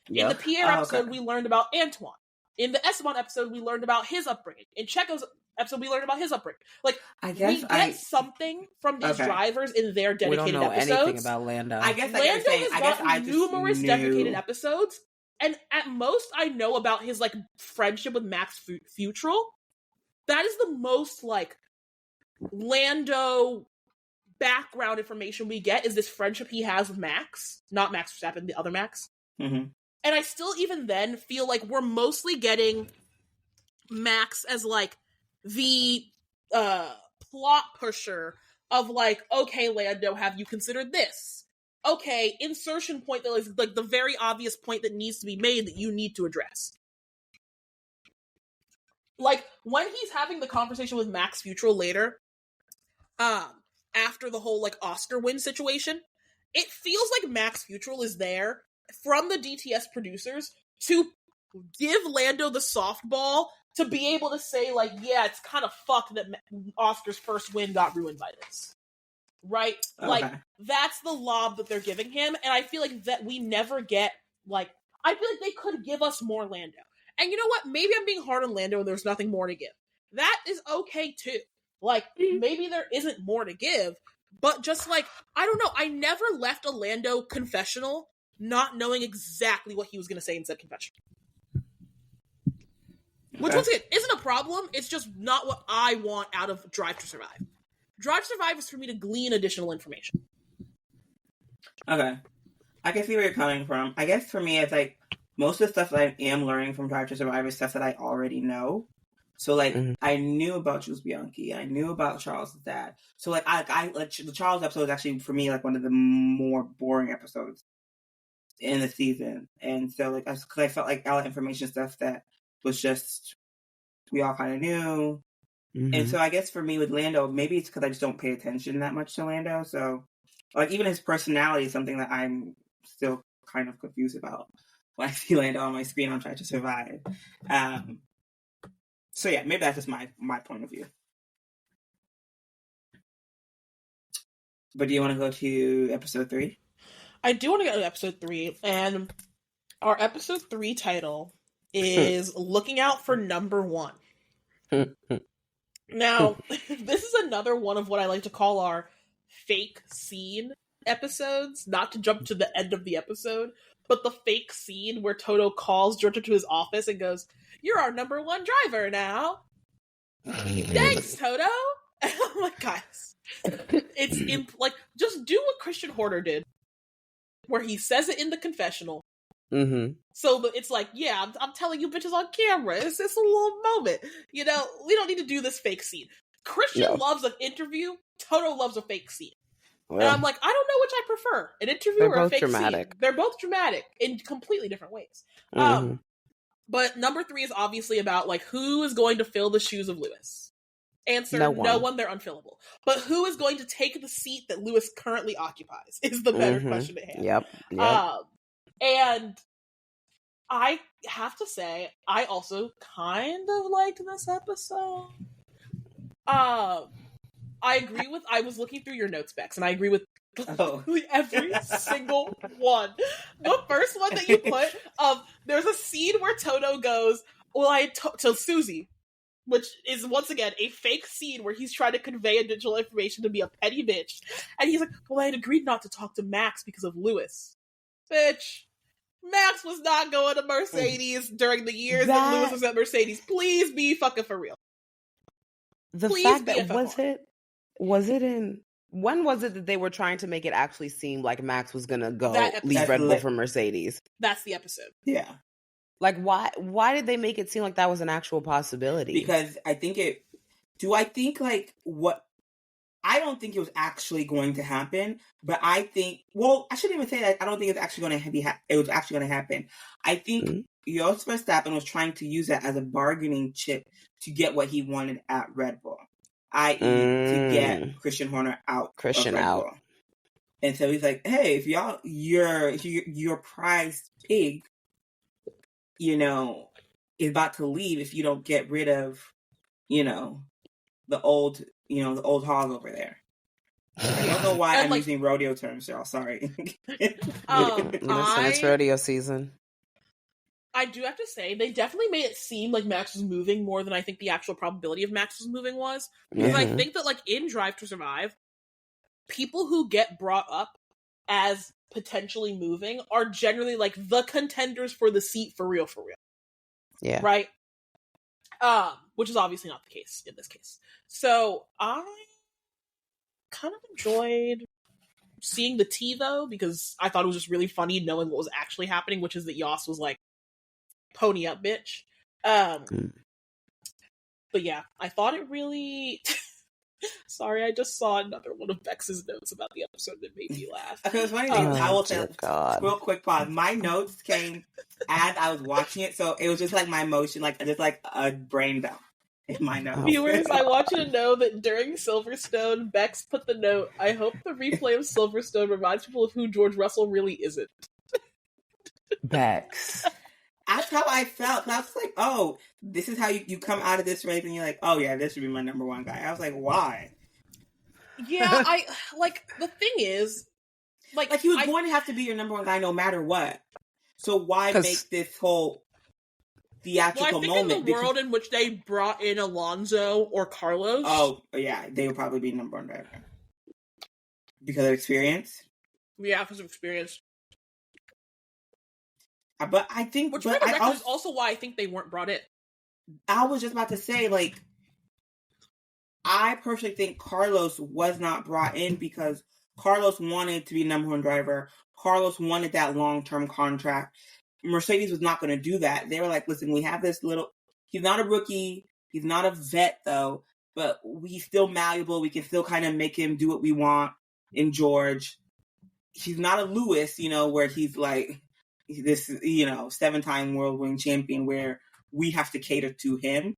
Yep. In the Pierre episode, we learned about Antoine. In the Esteban episode, we learned about his upbringing. In Checo's episode, we learned about his upbringing. Like, we get something from these drivers in their dedicated episodes. We don't know anything about Lando. I guess Lando has got numerous dedicated episodes, and at most, I know about his like friendship with Max Futrell. That is the most like Lando background information we get, is this friendship he has with Max, not Max Verstappen, the other Max. And I still, even then, feel like we're mostly getting Max as, like, the plot pusher of, like, okay, Lando, have you considered this? Okay, insertion point that is, like, the very obvious point that needs to be made that you need to address. Like, when he's having the conversation with Max Futrell later, after the whole, like, Oscar win situation, it feels like Max Futrell is there from the DTS producers to give Lando the softball to be able to say, like, yeah, it's kind of fucked that Oscar's first win got ruined by this. Right? Okay. Like, that's the lob that they're giving him, and I feel like that we never get, like, I feel like they could give us more Lando. And you know what? Maybe I'm being hard on Lando and there's nothing more to give. That is okay, too. Like, maybe there isn't more to give, but just, like, I don't know, I never left a Lando confessional not knowing exactly what he was going to say in said confession. Which, once again, isn't a problem. It's just not what I want out of Drive to Survive. Drive to Survive is for me to glean additional information. Okay. I can see where you're coming from. I guess for me, it's like, most of the stuff that I am learning from Drive to Survive is stuff that I already know. So, like, I knew about Jules Bianchi. I knew about Charles' dad. So, like, I the Charles episode is actually, for me, like, one of the more boring episodes in the season. And so, like, because I felt like all the information stuff that was just, we all kind of knew. And so I guess for me with Lando, maybe it's because I just don't pay attention that much to Lando. So, like, even his personality is something that I'm still kind of confused about when I see Lando on my screen on Try to Survive. So yeah, maybe that's just my point of view. But do you want to go to episode 3? I do want to go to episode 3, and our episode 3 title is Looking Out for Number 1. Now, this is another one of what I like to call our fake scene episodes, not to jump to the end of the episode, but the fake scene where Toto calls Georgia to his office and goes, "You're our number one driver now." Thanks, Toto. And I'm like, guys, it's like, just do what Christian Horner did, where he says it in the confessional. Mm-hmm. So it's like, yeah, I'm telling you bitches on camera. It's a little moment. You know, we don't need to do this fake scene. Christian loves an interview. Toto loves a fake scene. Well, and I'm like, I don't know which I prefer, an interview or a fake scene. They're both dramatic in completely different ways. Mm-hmm. But number 3 is obviously about, like, who is going to fill the shoes of Lewis? Answer, no one, they're unfillable. But who is going to take the seat that Lewis currently occupies is the better question at hand. Yep. And I have to say, I also kind of liked this episode. I agree with, I was looking through your notes, Bex, and I agree with every single one. The first one that you put, there's a scene where Toto goes, to Susie, which is, once again, a fake scene where he's trying to convey additional information to be a petty bitch. And he's like, well, I had agreed not to talk to Max because of Lewis. Bitch. Max was not going to Mercedes during the years that Lewis was at Mercedes. Please be fucking for real. Please fact that was it in, when was it that they were trying to make it actually seem like Max was gonna go leave Red Bull for Mercedes? That's the episode. Yeah. Like, why did they make it seem like that was an actual possibility? Because I don't think it was actually going to happen, but I think, well, I shouldn't even say that. I don't think it's actually going to be, it was actually going to happen. I think Jos Verstappen was trying to use that as a bargaining chip to get what he wanted at Red Bull, i.e. to get Christian Horner out of Red Bull. And so he's like, hey, if your prized pig, you know, is about to leave if you don't get rid of, you know, the old hog over there. I don't know why I'm using rodeo terms, y'all. Sorry. It's rodeo season. I do have to say, they definitely made it seem like Max was moving more than I think the actual probability of Max was moving was. Because I think that, like, in Drive to Survive, people who get brought up as potentially moving are generally, like, the contenders for the seat for real. Yeah. Right? Which is obviously not the case in this case. So I kind of enjoyed seeing the tea, though, because I thought it was just really funny knowing what was actually happening, which is that Jos was like, pony up, bitch. But yeah, I thought it really... Sorry, I just saw another one of Bex's notes about the episode that made me laugh. Okay, it's funny. I will say, real quick pause. My notes came as I was watching it, so it was just like my emotion, like just like a brain dump in my notes. Viewers, I want you to know that during Silverstone, Bex put the note, I hope the replay of Silverstone reminds people of who George Russell really isn't. Bex. That's how I felt. I was like, oh, this is how you come out of this race and you're like, oh yeah, this should be my number one guy. I was like, why? Yeah, the thing is, like he was going to have to be your number one guy no matter what. So why make this whole theatrical moment? I think in the world in which they brought in Alonso or Carlos. Oh, yeah, they would probably be number one driver. Because of experience? Yeah, because of experience. But I think... Which is also why I think they weren't brought in. I was just about to say, like, I personally think Carlos was not brought in because Carlos wanted to be number one driver. Carlos wanted that long-term contract. Mercedes was not going to do that. They were like, listen, we have this little... He's not a rookie. He's not a vet, though. But he's still malleable. We can still kind of make him do what we want in George. He's not a Lewis, where he's like... this, 7-time world winning champion where we have to cater to him.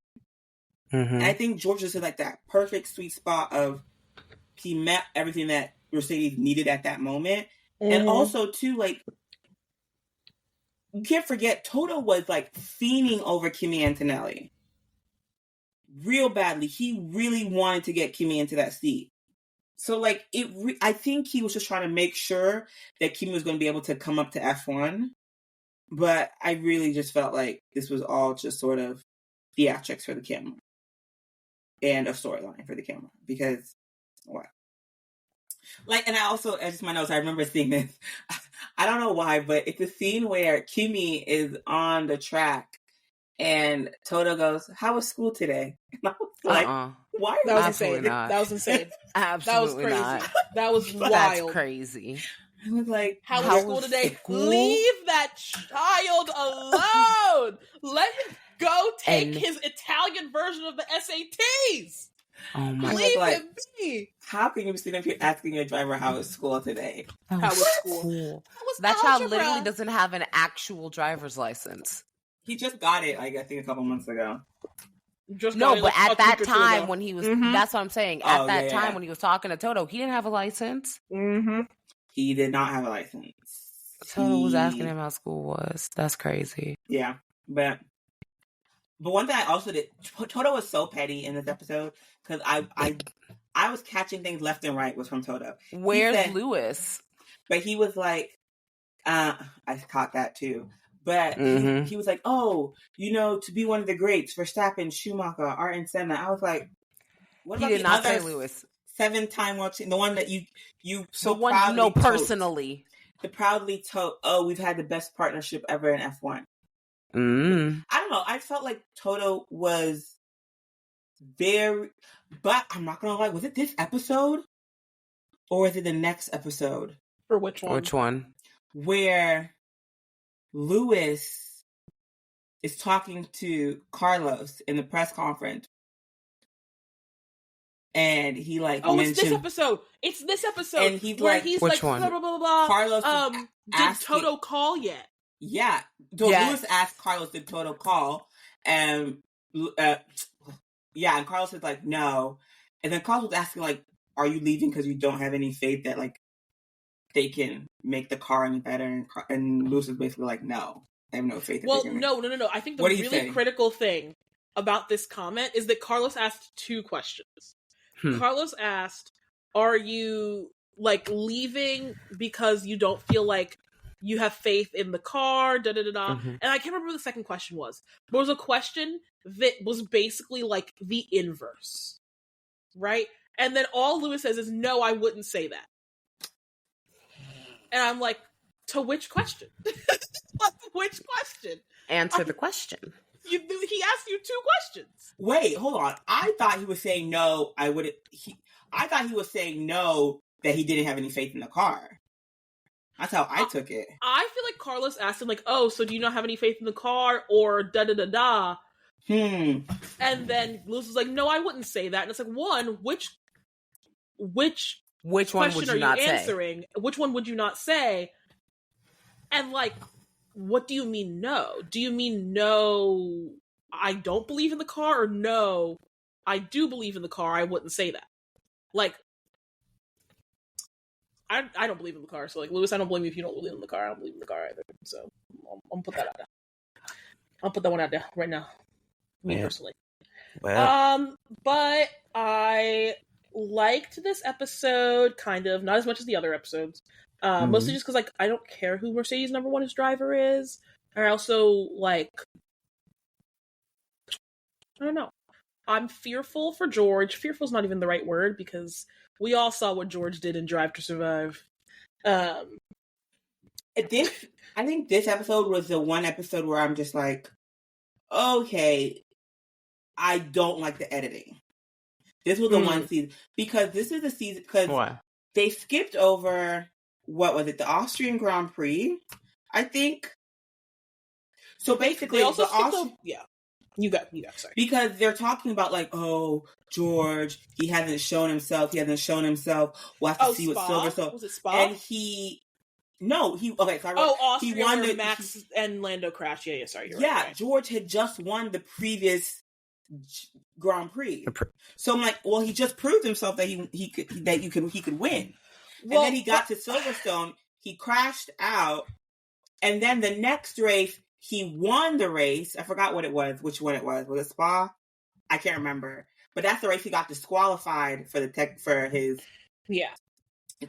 Mm-hmm. And I think George is like that perfect sweet spot of he met everything that Mercedes needed at that moment. Mm-hmm. And also, too, like, you can't forget, Toto was, like, fiending over Kimi Antonelli. Real badly. He really wanted to get Kimi into that seat. So, like, I think he was just trying to make sure that Kimi was going to be able to come up to F1. But I really just felt like this was all just sort of theatrics for the camera. And a storyline for the camera. Because, what? Like, and I also, as my notes, I remember seeing this. I don't know why, but it's a scene where Kimmy is on the track and Toto goes, "How was school today?" And I was like, "Why?" That was Absolutely insane. Not. That was insane. Absolutely that was crazy. Not. That was wild. That's crazy. I was like, "How was school today?" Leave that child alone. Let him go take his Italian version of the SATs. Oh my! Leave him be. How can you sit up here asking your driver how was school today? How was school? Cool. That child literally doesn't have an actual driver's license. He just got it, I think, a couple months ago. But at that time when he was, that's what I'm saying. At that time when he was talking to Toto, he didn't have a license. Mm-hmm. He did not have a license. Toto was asking him how school was. That's crazy. Yeah, but one thing I also did, Toto was so petty in this episode because I was catching things left and right was from Toto. Where's Lewis? But he was like, I caught that too. But he was like, "Oh, to be one of the greats, Verstappen, Schumacher, Ayrton Senna." I was like, "What about the other Lewis? 7-time world champion, the one that you so the one proudly you know personally, oh, we've had the best partnership ever in F1." I don't know. I felt like Toto was very, but I'm not gonna lie. Was it this episode, or is it the next episode? For which one? Which one? Where Lewis is talking to Carlos in the press conference, and he mentioned, it's this episode. It's this episode, and he's where like, he's which like, one? blah blah blah blah. Carlos, did Toto call yet? Yeah, Lewis asked Carlos, "Did Toto call?" And and Carlos is like, "No," and then Carlos was asking like, "Are you leaving because you don't have any faith that like they can make the car any better?" And Lewis is basically like, "No, I have no faith." Well, no. I think the really critical thing about this comment is that Carlos asked two questions. Carlos asked, "Are you like leaving because you don't feel like you have faith in the car?" Da da da da. And I can't remember what the second question was. There was a question that was basically like the inverse, right? And then all Lewis says is, "No, I wouldn't say that." And I'm like, to which question? Which question? Answer the question. He asked you two questions. Wait, hold on. I thought he was saying no. I thought he was saying no, that he didn't have any faith in the car. That's how I took it. I feel like Carlos asked him like, "Oh, so do you not have any faith in the car?" or da da da da. And then Lewis was like, "No, I wouldn't say that." And it's like, one, which one would you not answering? Which one would you not say? And like, what do you mean no? Do you mean no, I don't believe in the car, or no, I do believe in the car, I wouldn't say that? Like, I don't believe in the car, so like, Lewis, I don't blame you if you don't believe in the car. I don't believe in the car either. So I'm gonna put that out there. I'll put that one out there right now. Me personally. Well. But I liked this episode, kind of, not as much as the other episodes. Mostly just because, like, I don't care who Mercedes number one driver is. I also, like, I don't know. I'm fearful for George. Fearful's not even the right word, because we all saw what George did in Drive to Survive. I think this episode was the one episode where I'm just like, okay, I don't like the editing. This was the one season, because this is the season, because they skipped over, what was it, the Austrian Grand Prix, I think. So basically, they also You got, sorry. Because they're talking about, like, oh, George, he hasn't shown himself. We'll have to see Spa? what Silverstone. Was it Spa? And Austrian, he won where Max and Lando crashed. Yeah, sorry. You're right. George had just won the previous Grand Prix. So I'm like, well, he just proved himself that he could win. Well, and then he got to Silverstone, he crashed out, and then the next race, he won the race. I forgot what it was, which one it was. Was it Spa? I can't remember. But that's the race he got disqualified for his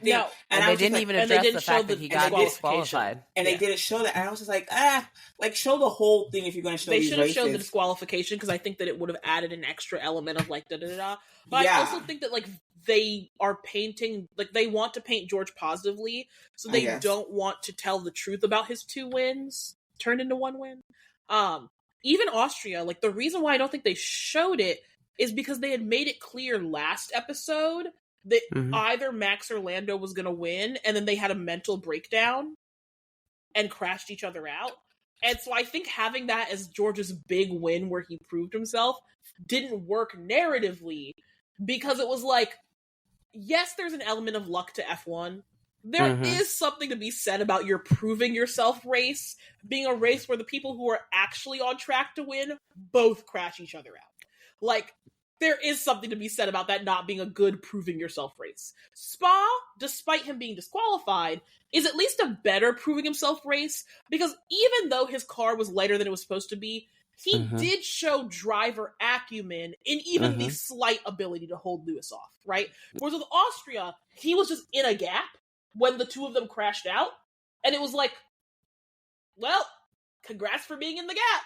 No, and they didn't even address the fact that he got disqualified. And they didn't show that. And I was just like, show the whole thing if you're going to show these races. They should have shown the disqualification, because I think that it would have added an extra element of like da-da-da-da. But I also think that like they are painting, like they want to paint George positively, so they don't want to tell the truth about his 2 wins turned into 1 win. Even Austria, like the reason why I don't think they showed it is because they had made it clear last episode that either Max or Lando was going to win, and then they had a mental breakdown and crashed each other out. And so I think having that as George's big win where he proved himself didn't work narratively, because it was like, yes, there's an element of luck to F1. There is something to be said about your proving yourself race being a race where the people who are actually on track to win both crash each other out. Like, there is something to be said about that not being a good proving yourself race. Spa, despite him being disqualified, is at least a better proving himself race, because even though his car was lighter than it was supposed to be, he did show driver acumen in even the slight ability to hold Lewis off, right? Whereas with Austria, he was just in a gap when the 2 of them crashed out, and it was like, well, congrats for being in the gap.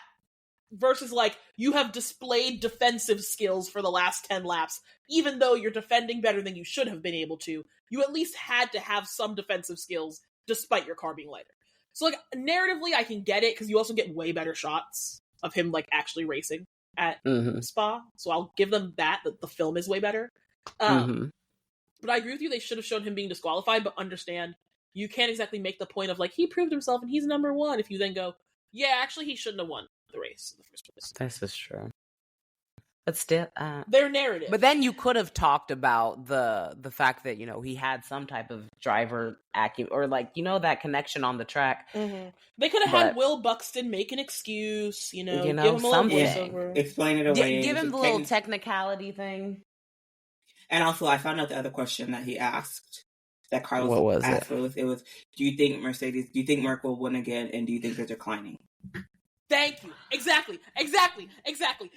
Versus, like, you have displayed defensive skills for the last 10 laps. Even though you're defending better than you should have been able to, you at least had to have some defensive skills despite your car being lighter. So, like, narratively, I can get it, because you also get way better shots of him, like, actually racing at Spa. So I'll give them that the film is way better. But I agree with you, they should have shown him being disqualified, but understand, you can't exactly make the point of, like, he proved himself and he's number 1 if you then go, yeah, actually, he shouldn't have won the race in the first place. This is true. But still, their narrative. But then you could have talked about the fact that, you know, he had some type of driver acumen, or like, you know, that connection on the track. They could have had Will Buxton make an excuse, you know, give him a little voiceover. Explain it away. Give him the little technicality thing. And also, I found out the other question that he asked, that Carlos asked. It was, do you think Merc will win again, and do you think they're declining? Thank you. Exactly.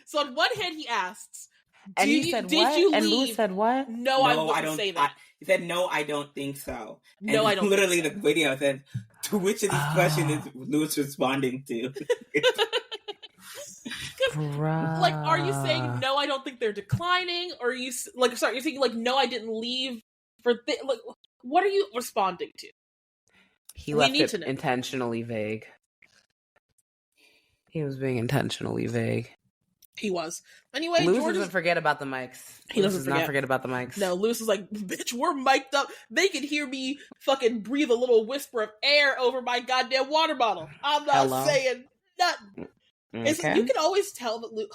So on one hand, he asks, and he said, what? And Lewis said, what? No, I wouldn't say that. He said, no, I don't think so. And no, I don't literally think so. The video said, to which of these questions is Lewis responding to? Like, are you saying, no, I don't think they're declining? Or are you, like, sorry, you're saying, like, no, I didn't leave for, like, what are you responding to? He left it intentionally vague. He was being intentionally vague. He was. Anyway, Lewis doesn't forget about the mics. He does not forget about the mics. No, Lewis is like, bitch, we're mic'd up. They can hear me fucking breathe a little whisper of air over my goddamn water bottle. I'm not saying nothing. Okay. You can always tell that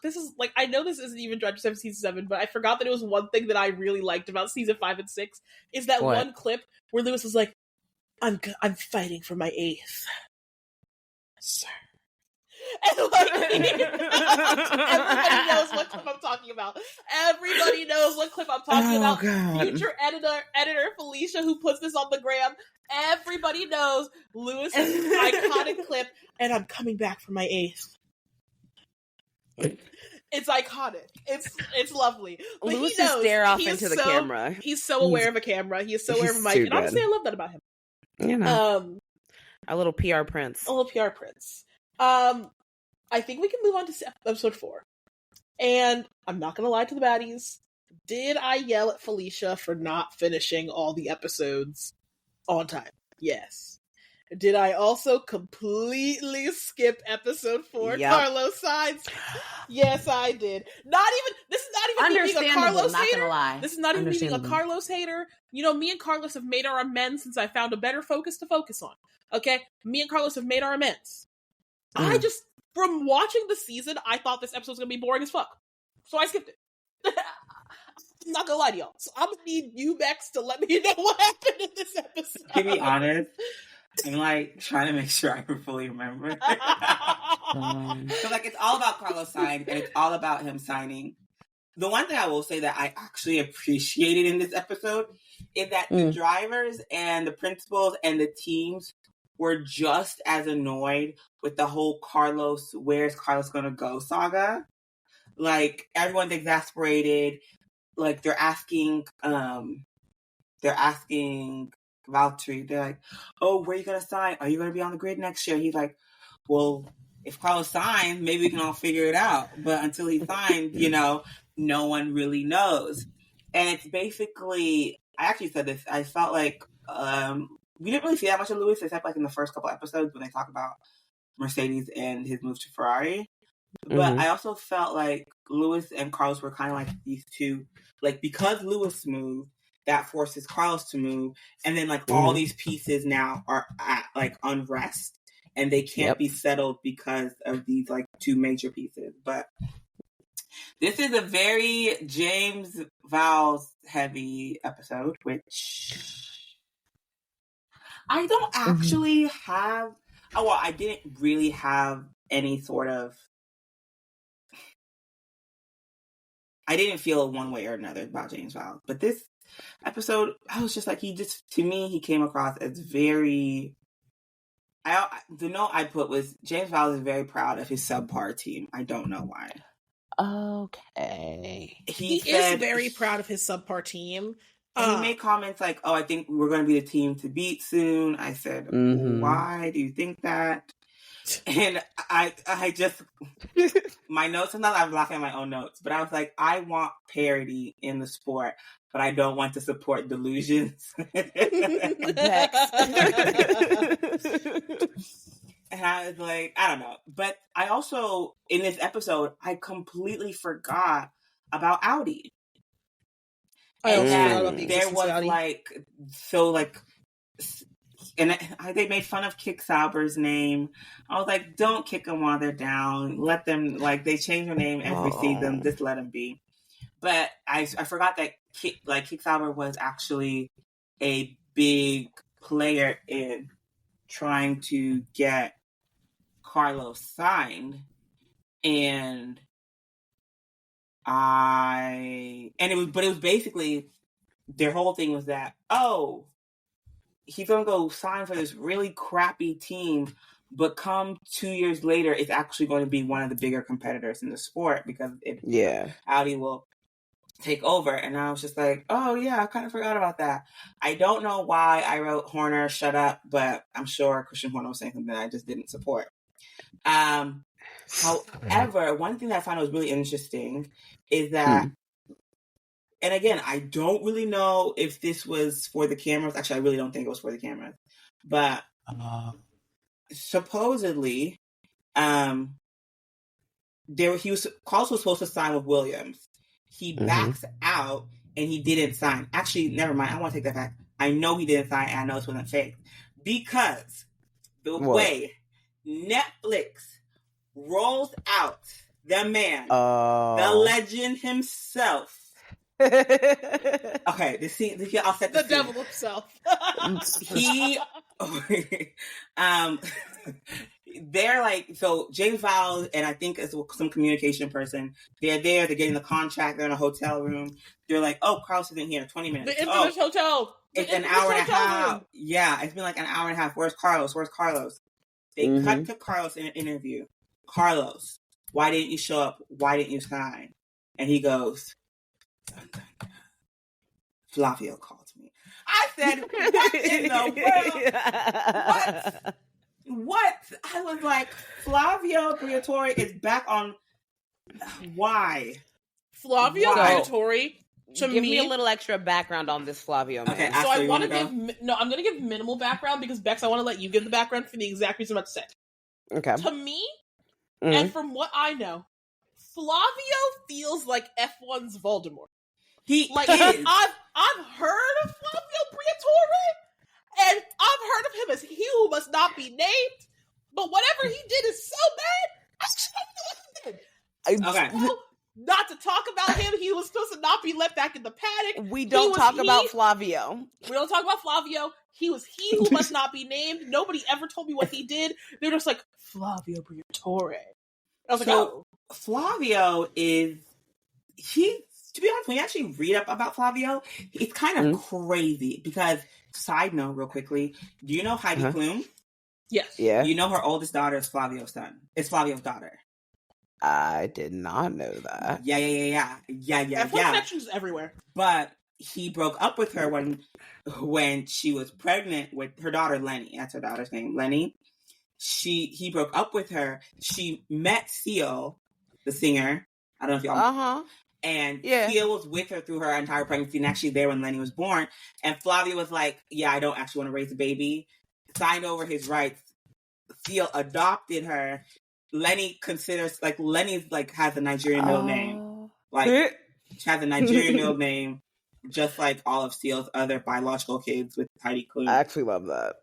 this is, like, I know this isn't even Drive to Survive Season 7, but I forgot that it was one thing that I really liked about Season 5 and 6, is that one clip where Lewis is like, I'm fighting for my 8th. Sir. And like, everybody knows what clip I'm talking about. Everybody knows what clip I'm talking about. God. Future editor Felicia, who puts this on the gram, everybody knows Lewis's iconic clip, and I'm coming back for my 8th. It's iconic. It's lovely. But Lewis is stare off into the camera. He's so aware of a camera. He is so aware of a mic. And honestly, I love that about him. You know, a little PR prince. I think we can move on to episode 4. And I'm not going to lie to the baddies. Did I yell at Felicia for not finishing all the episodes on time? Yes. Did I also completely skip episode 4, Carlos Sainz? Yes, I did. This is not even me being a Carlos hater. This is not even me being a Carlos hater. You know, me and Carlos have made our amends since I found a better focus to focus on. Okay? Me and Carlos have made our amends. I just, from watching the season, I thought this episode was going to be boring as fuck. So I skipped it. I'm not going to lie to y'all. So I'm going to need you, Bex, to let me know what happened in this episode. To be honest, I'm like trying to make sure I can fully remember. So like, it's all about Carlos Sainz, and it's all about him signing. The one thing I will say that I actually appreciated in this episode is that the drivers and the principals and the teams were just as annoyed with the whole Carlos, where's Carlos gonna go saga. Like, everyone's exasperated. Like, they're asking they're asking Valtteri, they're like, oh, where are you going to sign? Are you going to be on the grid next year? He's like, well, if Carlos signs, maybe we can all figure it out. But until he signs, no one really knows. And it's basically, I actually said this, I felt like we didn't really see that much of Lewis, except like in the first couple episodes when they talk about Mercedes and his move to Ferrari. But I also felt like Lewis and Carlos were kind of like these two, like, because Lewis moved, that forces Carlos to move, and then like all these pieces now are at like unrest, and they can't be settled because of these like two major pieces. But this is a very James Vowles heavy episode, which I don't actually have. Oh, well, I didn't really have any sort of. I didn't feel one way or another about James Vowles, but this episode, I was just like, to me, he came across as very. The note I put was James Vowles is very proud of his subpar team. I don't know why. Okay. He is very proud of his subpar team. He made comments like, oh, I think we're going to be the team to beat soon. I said, why do you think that? And I just, my notes, sometimes I'm laughing at my own notes, but I was like, I want parity in the sport, but I don't want to support delusions. And I was like, I don't know. But I also, in this episode, I completely forgot about Audi. I also and forgot about the there was Audi. like, so like, and they made fun of Kick Sauber's name. I was like, don't kick them while they're down. Let them, like, they change their name every season. Just let them be. But I forgot that Kick Sauber was actually a big player in trying to get Carlos signed. And it was basically, their whole thing was that, oh, he's going to go sign for this really crappy team, but come 2 years later, it's actually going to be one of the bigger competitors in the sport because Audi will take over. And I was just like, oh yeah, I kind of forgot about that. I don't know why I wrote Horner, shut up, but I'm sure Christian Horner was saying something that I just didn't support. However, one thing that I found was really interesting is that, and again, I don't really know if this was for the cameras. Actually, I really don't think it was for the cameras. But supposedly, Carlos was supposed to sign with Williams. He backs out and he didn't sign. Actually, never mind. I want to take that back. I know he didn't sign, and I know this wasn't fake because the way Netflix rolls out the man, the legend himself. Okay, I'll set the devil himself. They're like, so James Vowles and I think it's some communication person. They're getting the contract. They're in a hotel room. They're like, oh, Carlos isn't here. 20 minutes. The infamous hotel. It's an hour and a half. Yeah, it's been like an hour and a half. Where's Carlos? They cut to Carlos in an interview. Carlos, why didn't you show up? Why didn't you sign? And he goes, Flavio called me. I said, what in the world? What? I was like, Flavio Briatore is back on. Why? Flavio Briatore, to give me, me a little extra background on this Flavio man. Okay, so I want to give. No, I'm going to give minimal background because Bex, I want to let you give the background for the exact reason I'm about to say. Okay. To me, and from what I know, Flavio feels like F1's Voldemort. He like is. I've heard of Flavio Briatore, and I've heard of him as he who must not be named. But whatever he did is so bad. I don't know what he did. Okay. So, not to talk about him, he was supposed to not be let back in the paddock. We don't talk about Flavio. We don't talk about Flavio. He was he who must not be named. Nobody ever told me what he did. They're just like, Flavio Briatore. I was like, oh. Flavio is, to be honest, when you actually read up about Flavio, it's kind of crazy because, side note real quickly, do you know Heidi Klum? Yes. Yeah. You know her oldest daughter is Flavio's son. It's Flavio's daughter. I did not know that. Yeah. F1 connections everywhere. But he broke up with her when she was pregnant with her daughter Lenny. That's her daughter's name, Lenny. He broke up with her. She met Seal, the singer. I don't know if y'all. And Seal was with her through her entire pregnancy, and actually there when Lenny was born. And Flavio was like, "Yeah, I don't actually want to raise a baby." Signed over his rights. Seal adopted her. Lenny's has a Nigerian middle name. Like she has a Nigerian middle name, just like all of Seal's other biological kids with Heidi Klum. I actually love that.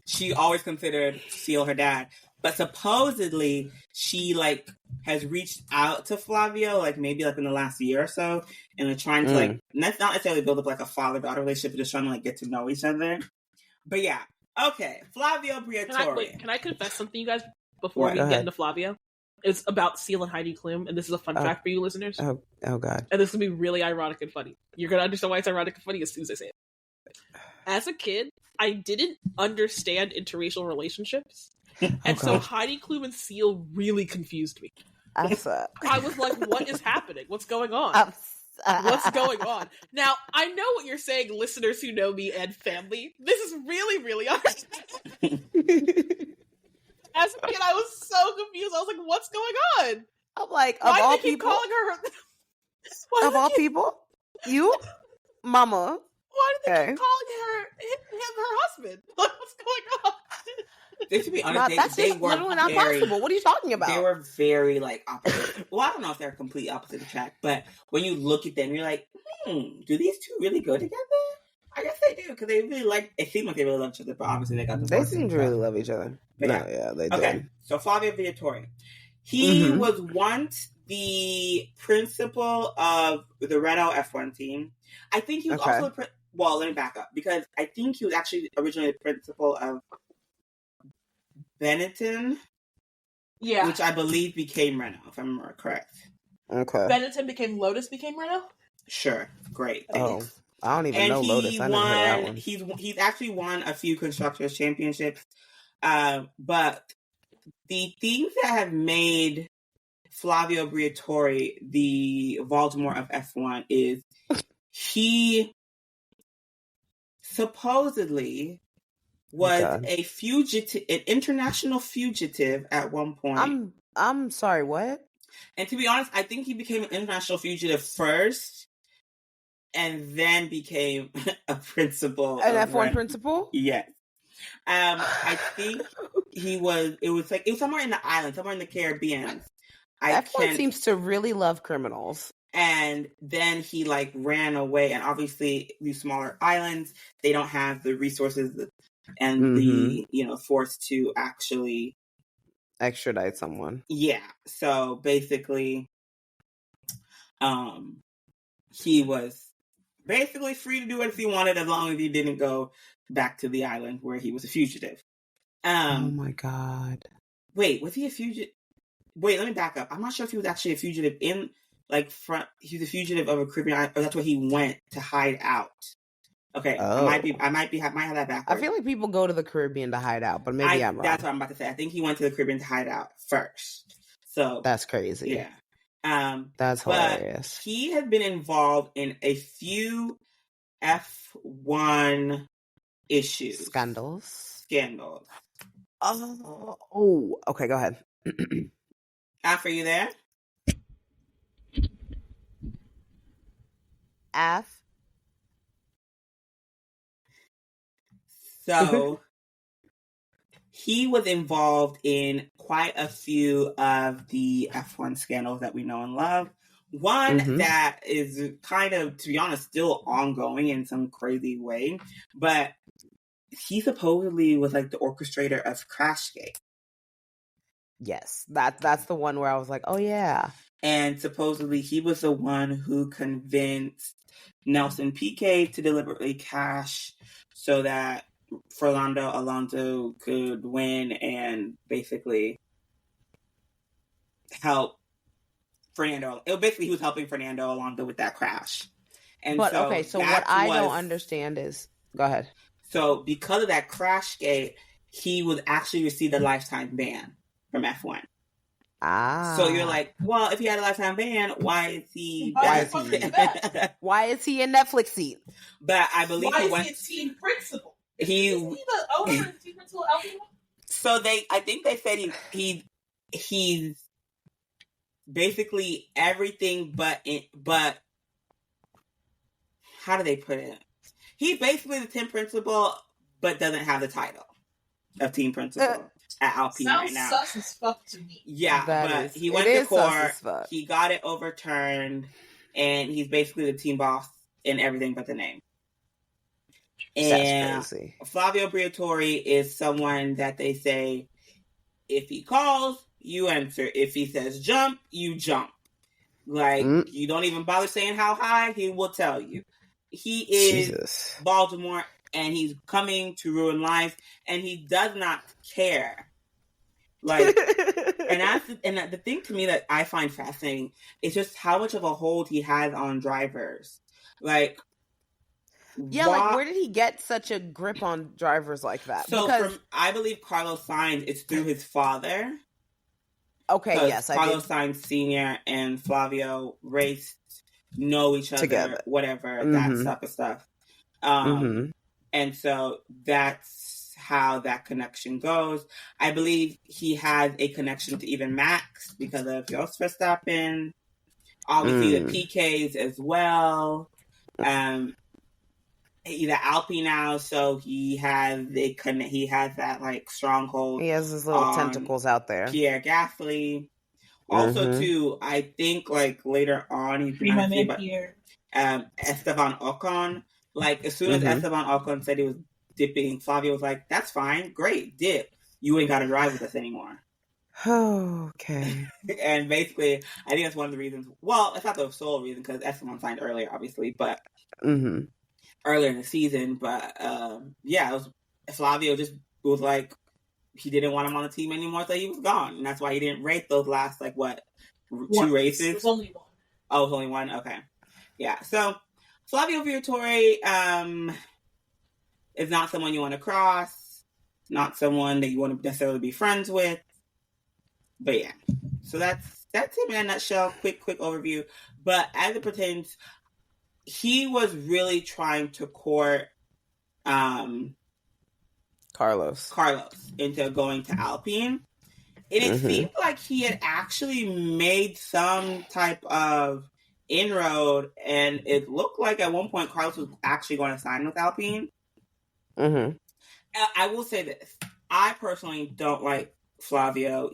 She always considered Seal her dad, but supposedly she like has reached out to Flavio like maybe like in the last year or so, and they're trying to like not necessarily build up like a father-daughter relationship, but just trying to like get to know each other. But yeah, okay, Flavio Briatore. Can I confess something, you guys, before we get into Flavio? It's about Seal and Heidi Klum, and this is a fun fact for you listeners. Oh God! And this will be really ironic and funny. You're gonna understand why it's ironic and funny as soon as I say it. As a kid, I didn't understand interracial relationships. And so Heidi Klum and Seal really confused me. I was like, what is happening? What's going on? What's going on? Now, I know what you're saying, listeners who know me and family. This is really, really understandable. As a kid, I was so confused. I was like, what's going on? I'm like, why do they keep calling her? Of all people? You? Mama? Why did they keep calling him her husband? Like, what's going on? To be honest, they were literally not possible. What are you talking about? They were very like opposite. Well, I don't know if they're complete opposite attract, but when you look at them, you're like, do these two really go together? I guess they do, because they really like. It seemed like they really love each other, but obviously they got the. They seem to really love each other. But they do. Okay, so Flavio Briatore, he was once the principal of the Renault F1 team. I think he was also. Well, let me back up, because I think he was actually originally the principal of Benetton, which I believe became Renault, if I'm correct. Okay. Benetton became Lotus, became Renault? Sure. Great. Thanks. I don't even know Lotus. I never heard that one. He's actually won a few constructors championships, but the things that have made Flavio Briatore the Voldemort of F1 is he supposedly was a fugitive, an international fugitive at one point. I'm sorry, what? And to be honest, I think he became an international fugitive first, and then became a principal. An F1 principal? Yes. I think it was somewhere in the island, somewhere in the Caribbean. F1 seems to really love criminals. And then he like ran away, and obviously these smaller islands, they don't have the resources and the force to actually extradite someone. Yeah. So basically, he was basically free to do whatever he wanted as long as he didn't go back to the island where he was a fugitive. Oh my God. Wait, was he a fugitive? Wait, let me back up. I'm not sure if he was actually a fugitive in he was a fugitive of a Caribbean island, or that's where he went to hide out. Okay, I might have that backwards. I feel like people go to the Caribbean to hide out, but maybe I'm wrong. That's what I'm about to say. I think he went to the Caribbean to hide out first. So that's crazy. Yeah. That's hilarious. He had been involved in a few F1 issues. Scandals. Oh, okay, go ahead. After you there? So he was involved in quite a few of the F1 scandals that we know and love. One that is kind of, to be honest, still ongoing in some crazy way, but he supposedly was like the orchestrator of Crashgate. Yes, that's the one where I was like, oh yeah. And supposedly he was the one who convinced Nelson Piquet to deliberately cash so that Fernando Alonso could win and basically help Fernando. He was helping Fernando Alonso with that crash. And so what I don't understand is, go ahead. So because of that Crashgate, he would actually receive a lifetime ban from F1. So you're like, well, if he had a lifetime ban, why is he? Why is he in Netflix seat? But I believe why he is went. He a team principal? Is he the owner and team principal? So I think they said he's basically everything, but how do they put it? He's basically the team principal, but doesn't have the title of team principal at Alpine right now. Sounds sus as fuck to me. Yeah, he went to court. He got it overturned, and he's basically the team boss in everything but the name. And Flavio Briatore is someone that they say, if he calls, you answer. If he says jump, you jump. Like, you don't even bother saying how high, he will tell you. He is Baltimore, and he's coming to ruin lives, and he does not care. Like, and the thing to me that I find fascinating is just how much of a hold he has on drivers. Like, like, where did he get such a grip on drivers like that? So, I believe Carlos Sainz, it's through his father. Okay, yes, Carlos Sainz Sr. and Flavio raced, know each other, together. Whatever, that type of stuff. And so that's how that connection goes. I believe he has a connection to even Max because of Jos Verstappen. Obviously, the PKs as well. He's at Alpine now, so he has that like stronghold. He has his little tentacles out there. Pierre Gasly. Also, too, I think like later on he's going to see about Esteban Ocon. Like as soon as Esteban Ocon said he was dipping, Flavio was like, "That's fine, great, dip. You ain't got to drive with us anymore." Okay. And basically, I think that's one of the reasons. Well, it's not the sole reason because Esteban signed earlier, obviously, but. Earlier in the season, but it was Flavio just was like he didn't want him on the team anymore, so he was gone, and that's why he didn't race those last 2 races. It was only one. Oh, it was only one. Okay, yeah. So Flavio Briatore is not someone you want to cross, not someone that you want to necessarily be friends with, but yeah. So that's him in a nutshell. Quick overview, but as it pertains. He was really trying to court Carlos into going to Alpine. And it seemed like he had actually made some type of inroad, and it looked like at one point Carlos was actually going to sign with Alpine. I will say this. I personally don't like Flavio.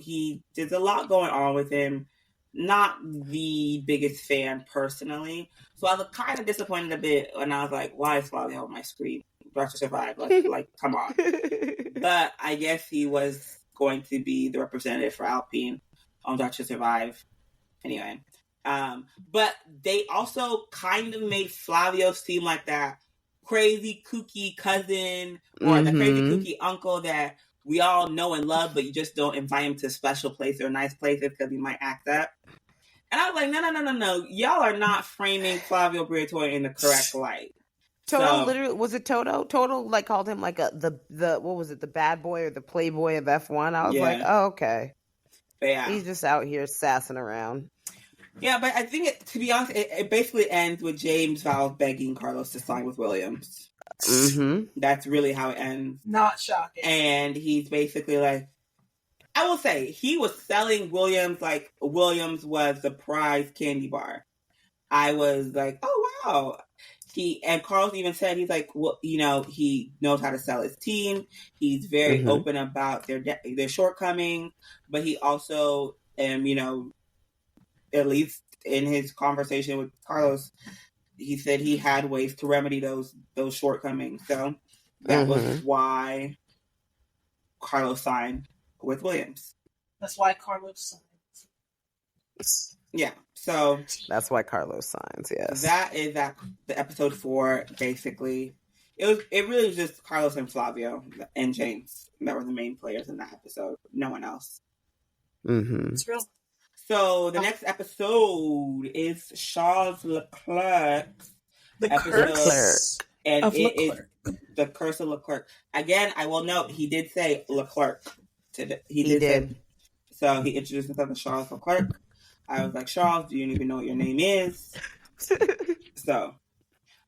There's a lot going on with him. Not the biggest fan personally. So I was kind of disappointed a bit when I was like, why is Flavio on my screen? Drive to Survive. Like, come on. But I guess he was going to be the representative for Alpine on Drive to Survive. Anyway. But they also kind of made Flavio seem like that crazy, kooky cousin or the crazy, kooky uncle that we all know and love, but you just don't invite him to special places or nice places because he might act up. And I was like, no. Y'all are not framing Flavio Briatore in the correct light. Toto literally, was it Toto? Toto like called him like the what was it, the bad boy or the playboy of F1? I was like, oh, okay. But yeah. He's just out here sassing around. Yeah, but I think to be honest, it basically ends with James Vowles begging Carlos to sign with Williams. That's really how it ends. Not shocking. And he's basically like, I will say, he was selling Williams like Williams was the prize candy bar. I was like, oh wow. And Carlos even said, he's like, well, he knows how to sell his team. He's very open about their shortcomings, but he also, at least in his conversation with Carlos, he said he had ways to remedy those shortcomings. So that was why Carlos signed with Williams. That's why Carlos signed. Yeah, so that's why Carlos signs. Yes, that is the episode 4. Basically, it really was just Carlos and Flavio and James that were the main players in that episode. No one else. It's real. So the next episode is Charles Leclerc. The curse and of it Leclerc. Is the curse of Leclerc. Again, I will note he did say Leclerc. He did. So he introduced himself as Charles Leclerc. I was like, Charles, do you even know what your name is? So,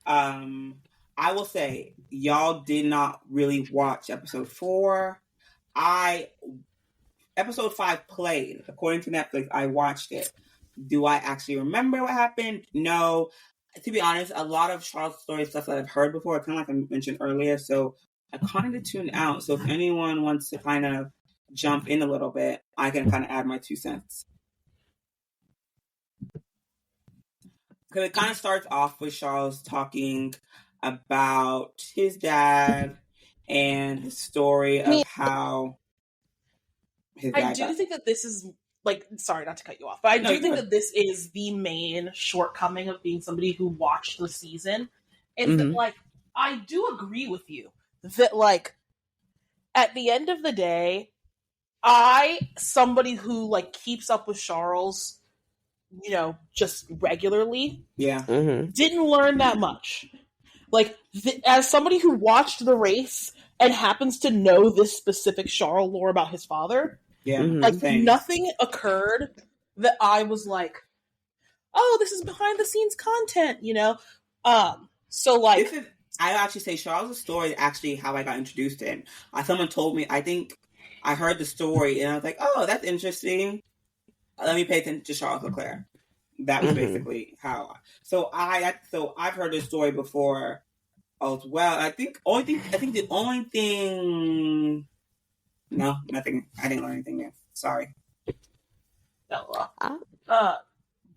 I will say, y'all did not really watch episode 4. Episode 5 played. According to Netflix, I watched it. Do I actually remember what happened? No. To be honest, a lot of Charles' story stuff that I've heard before, kind of like I mentioned earlier, so I kind of tuned out. So if anyone wants to kind of jump in a little bit, I can kind of add my 2 cents. Because it kind of starts off with Charles talking about his dad and his story of how his dad I do think that this is, like, sorry not to cut you off, but I do think that this is the main shortcoming of being somebody who watched the season. Is that, like, I do agree with you that, like, at the end of the day, somebody who, like, keeps up with Charles, you know, just regularly, didn't learn that much. Like, as somebody who watched the race and happens to know this specific Charles lore about his father, like, nothing occurred that I was like, oh, this is behind the scenes content, you know? So, like, I actually say Charles' story is actually how I got introduced to him. Someone told me, I think I heard the story and I was like, oh, that's interesting. Let me pay attention to Charles Leclerc. That was basically how. So I've heard this story before as well. I think the only thing. No, nothing. I didn't learn anything new. Sorry. But I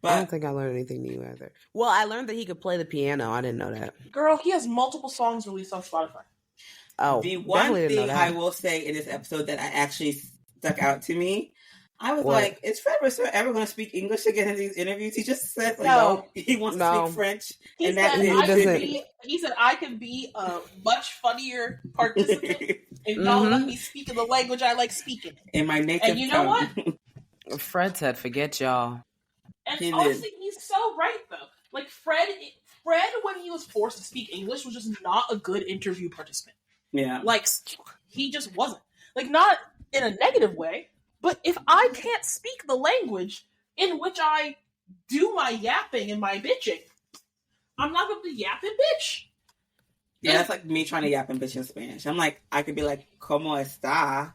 don't think I learned anything new either. Well, I learned that he could play the piano. I didn't know that. Girl, he has multiple songs released on Spotify. Oh, the one thing I will say in this episode that I actually stuck out to me, I was like, is Fred Russell ever going to speak English again in these interviews? He just said, like, no, he wants to speak French. He said, I can be a much funnier participant if y'all let me speak in the language I like speaking. In my native tongue. And you know what? Fred said, forget y'all. And honestly, he's so right, though. Like, Fred, when he was forced to speak English, was just not a good interview participant. Yeah. Like, he just wasn't. Like, not in a negative way, but if I can't speak the language in which I do my yapping and my bitching, I'm not going to yap and bitch. Yeah, that's like me trying to yap and bitch in Spanish. I'm like, I could be like, ¿Cómo está?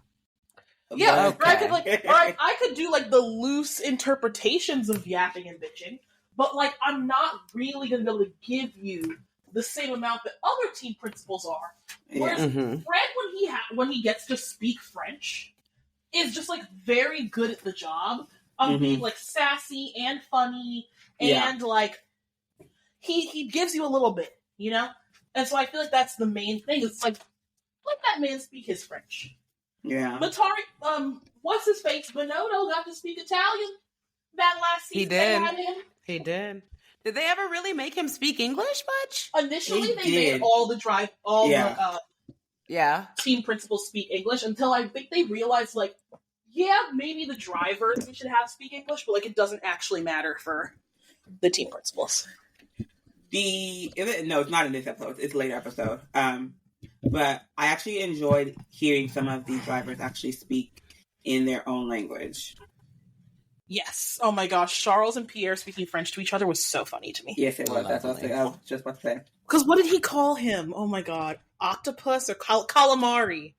Yeah, okay. I could do like the loose interpretations of yapping and bitching, but like I'm not really going to be able to give you the same amount that other team principals are. Whereas Fred, when he gets to speak French, is just like very good at the job of being like sassy and funny and like he gives you a little bit, you know? And so I feel like that's the main thing. It's like, let that man speak his French. Yeah. Matari, what's his face? Bonotto got to speak Italian that last season. He did. Did they ever really make him speak English much? Initially, they made the team principals speak English until I think they realized, like, yeah, maybe the drivers we should have speak English, but like it doesn't actually matter for the team principals. No, it's not in this episode. It's a later episode. But I actually enjoyed hearing some of these drivers actually speak in their own language. Yes. Oh my gosh. Charles and Pierre speaking French to each other was so funny to me. Yes, it was. That's what I was just about to say. Because what did he call him? Oh my god. Octopus or calamari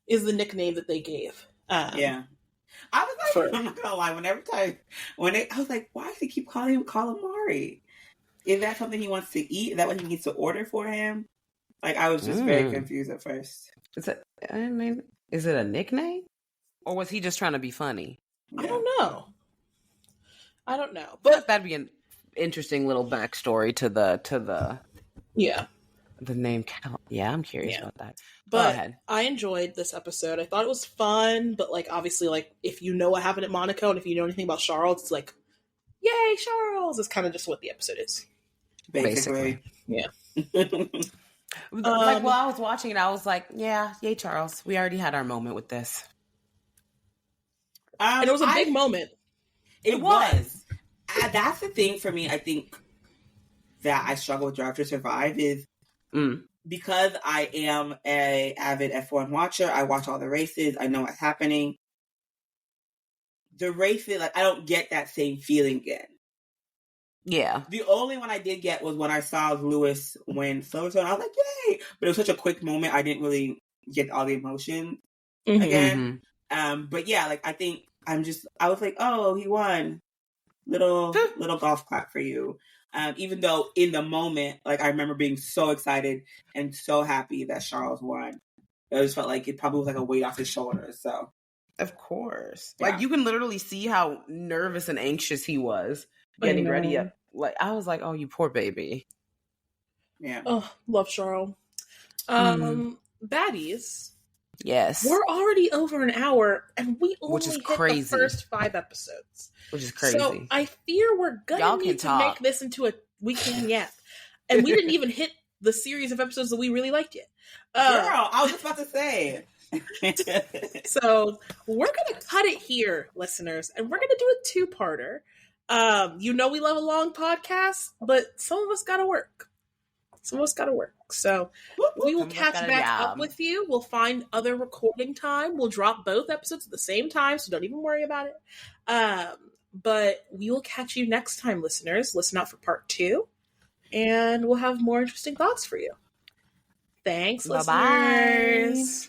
is the nickname that they gave. Yeah. I was like, I'm not going to lie, I was like, why does he keep calling him calamari? Is that something he wants to eat? Is that what he needs to order for him? Like, I was just very confused at first. Is it a nickname? Or was he just trying to be funny? Yeah. I don't know. But that'd be an interesting little backstory to the the name. Yeah, I'm curious about that. But go ahead. I enjoyed this episode. I thought it was fun, but like obviously, like if you know what happened at Monaco and if you know anything about Charles, it's like, yay, Charles! It's kind of just what the episode is. Basically. Yeah. Like while I was watching it, I was like, yeah, yay, Charles. We already had our moment with this. And it was a big moment. It was. That's the thing for me, I think, that I struggle with Drive to Survive is because I am a avid F1 watcher, I watch all the races. I know what's happening. The races, like, I don't get that same feeling again. Yeah. The only one I did get was when I saw Lewis win Silverstone. I was like, yay! But it was such a quick moment. I didn't really get all the emotion again. But yeah, like, I think I was like, oh, he won. Little golf clap for you. Even though in the moment, like, I remember being so excited and so happy that Charles won. It just felt like it probably was like a weight off his shoulders. So, of course, yeah. like, you can literally see how nervous and anxious he was getting ready up. Like, I was like, oh, you poor baby. Yeah. Oh, love Charles. Baddies. Yes. We're already over an hour, and we only hit crazy. the first 5 episodes. Which is crazy. So I fear we're gonna need to make this into a weekend yet. And we didn't even hit the series of episodes that we really liked yet. Girl, I was just about to say. So we're gonna cut it here, listeners, and we're gonna do a 2-parter. We love a long podcast, but some of us gotta work. So we will catch back up with you. We'll find other recording time. We'll drop both episodes at the same time, so don't even worry about it. But we will catch you next time, listeners. Listen out for part 2, and we'll have more interesting thoughts for you. Thanks, listeners.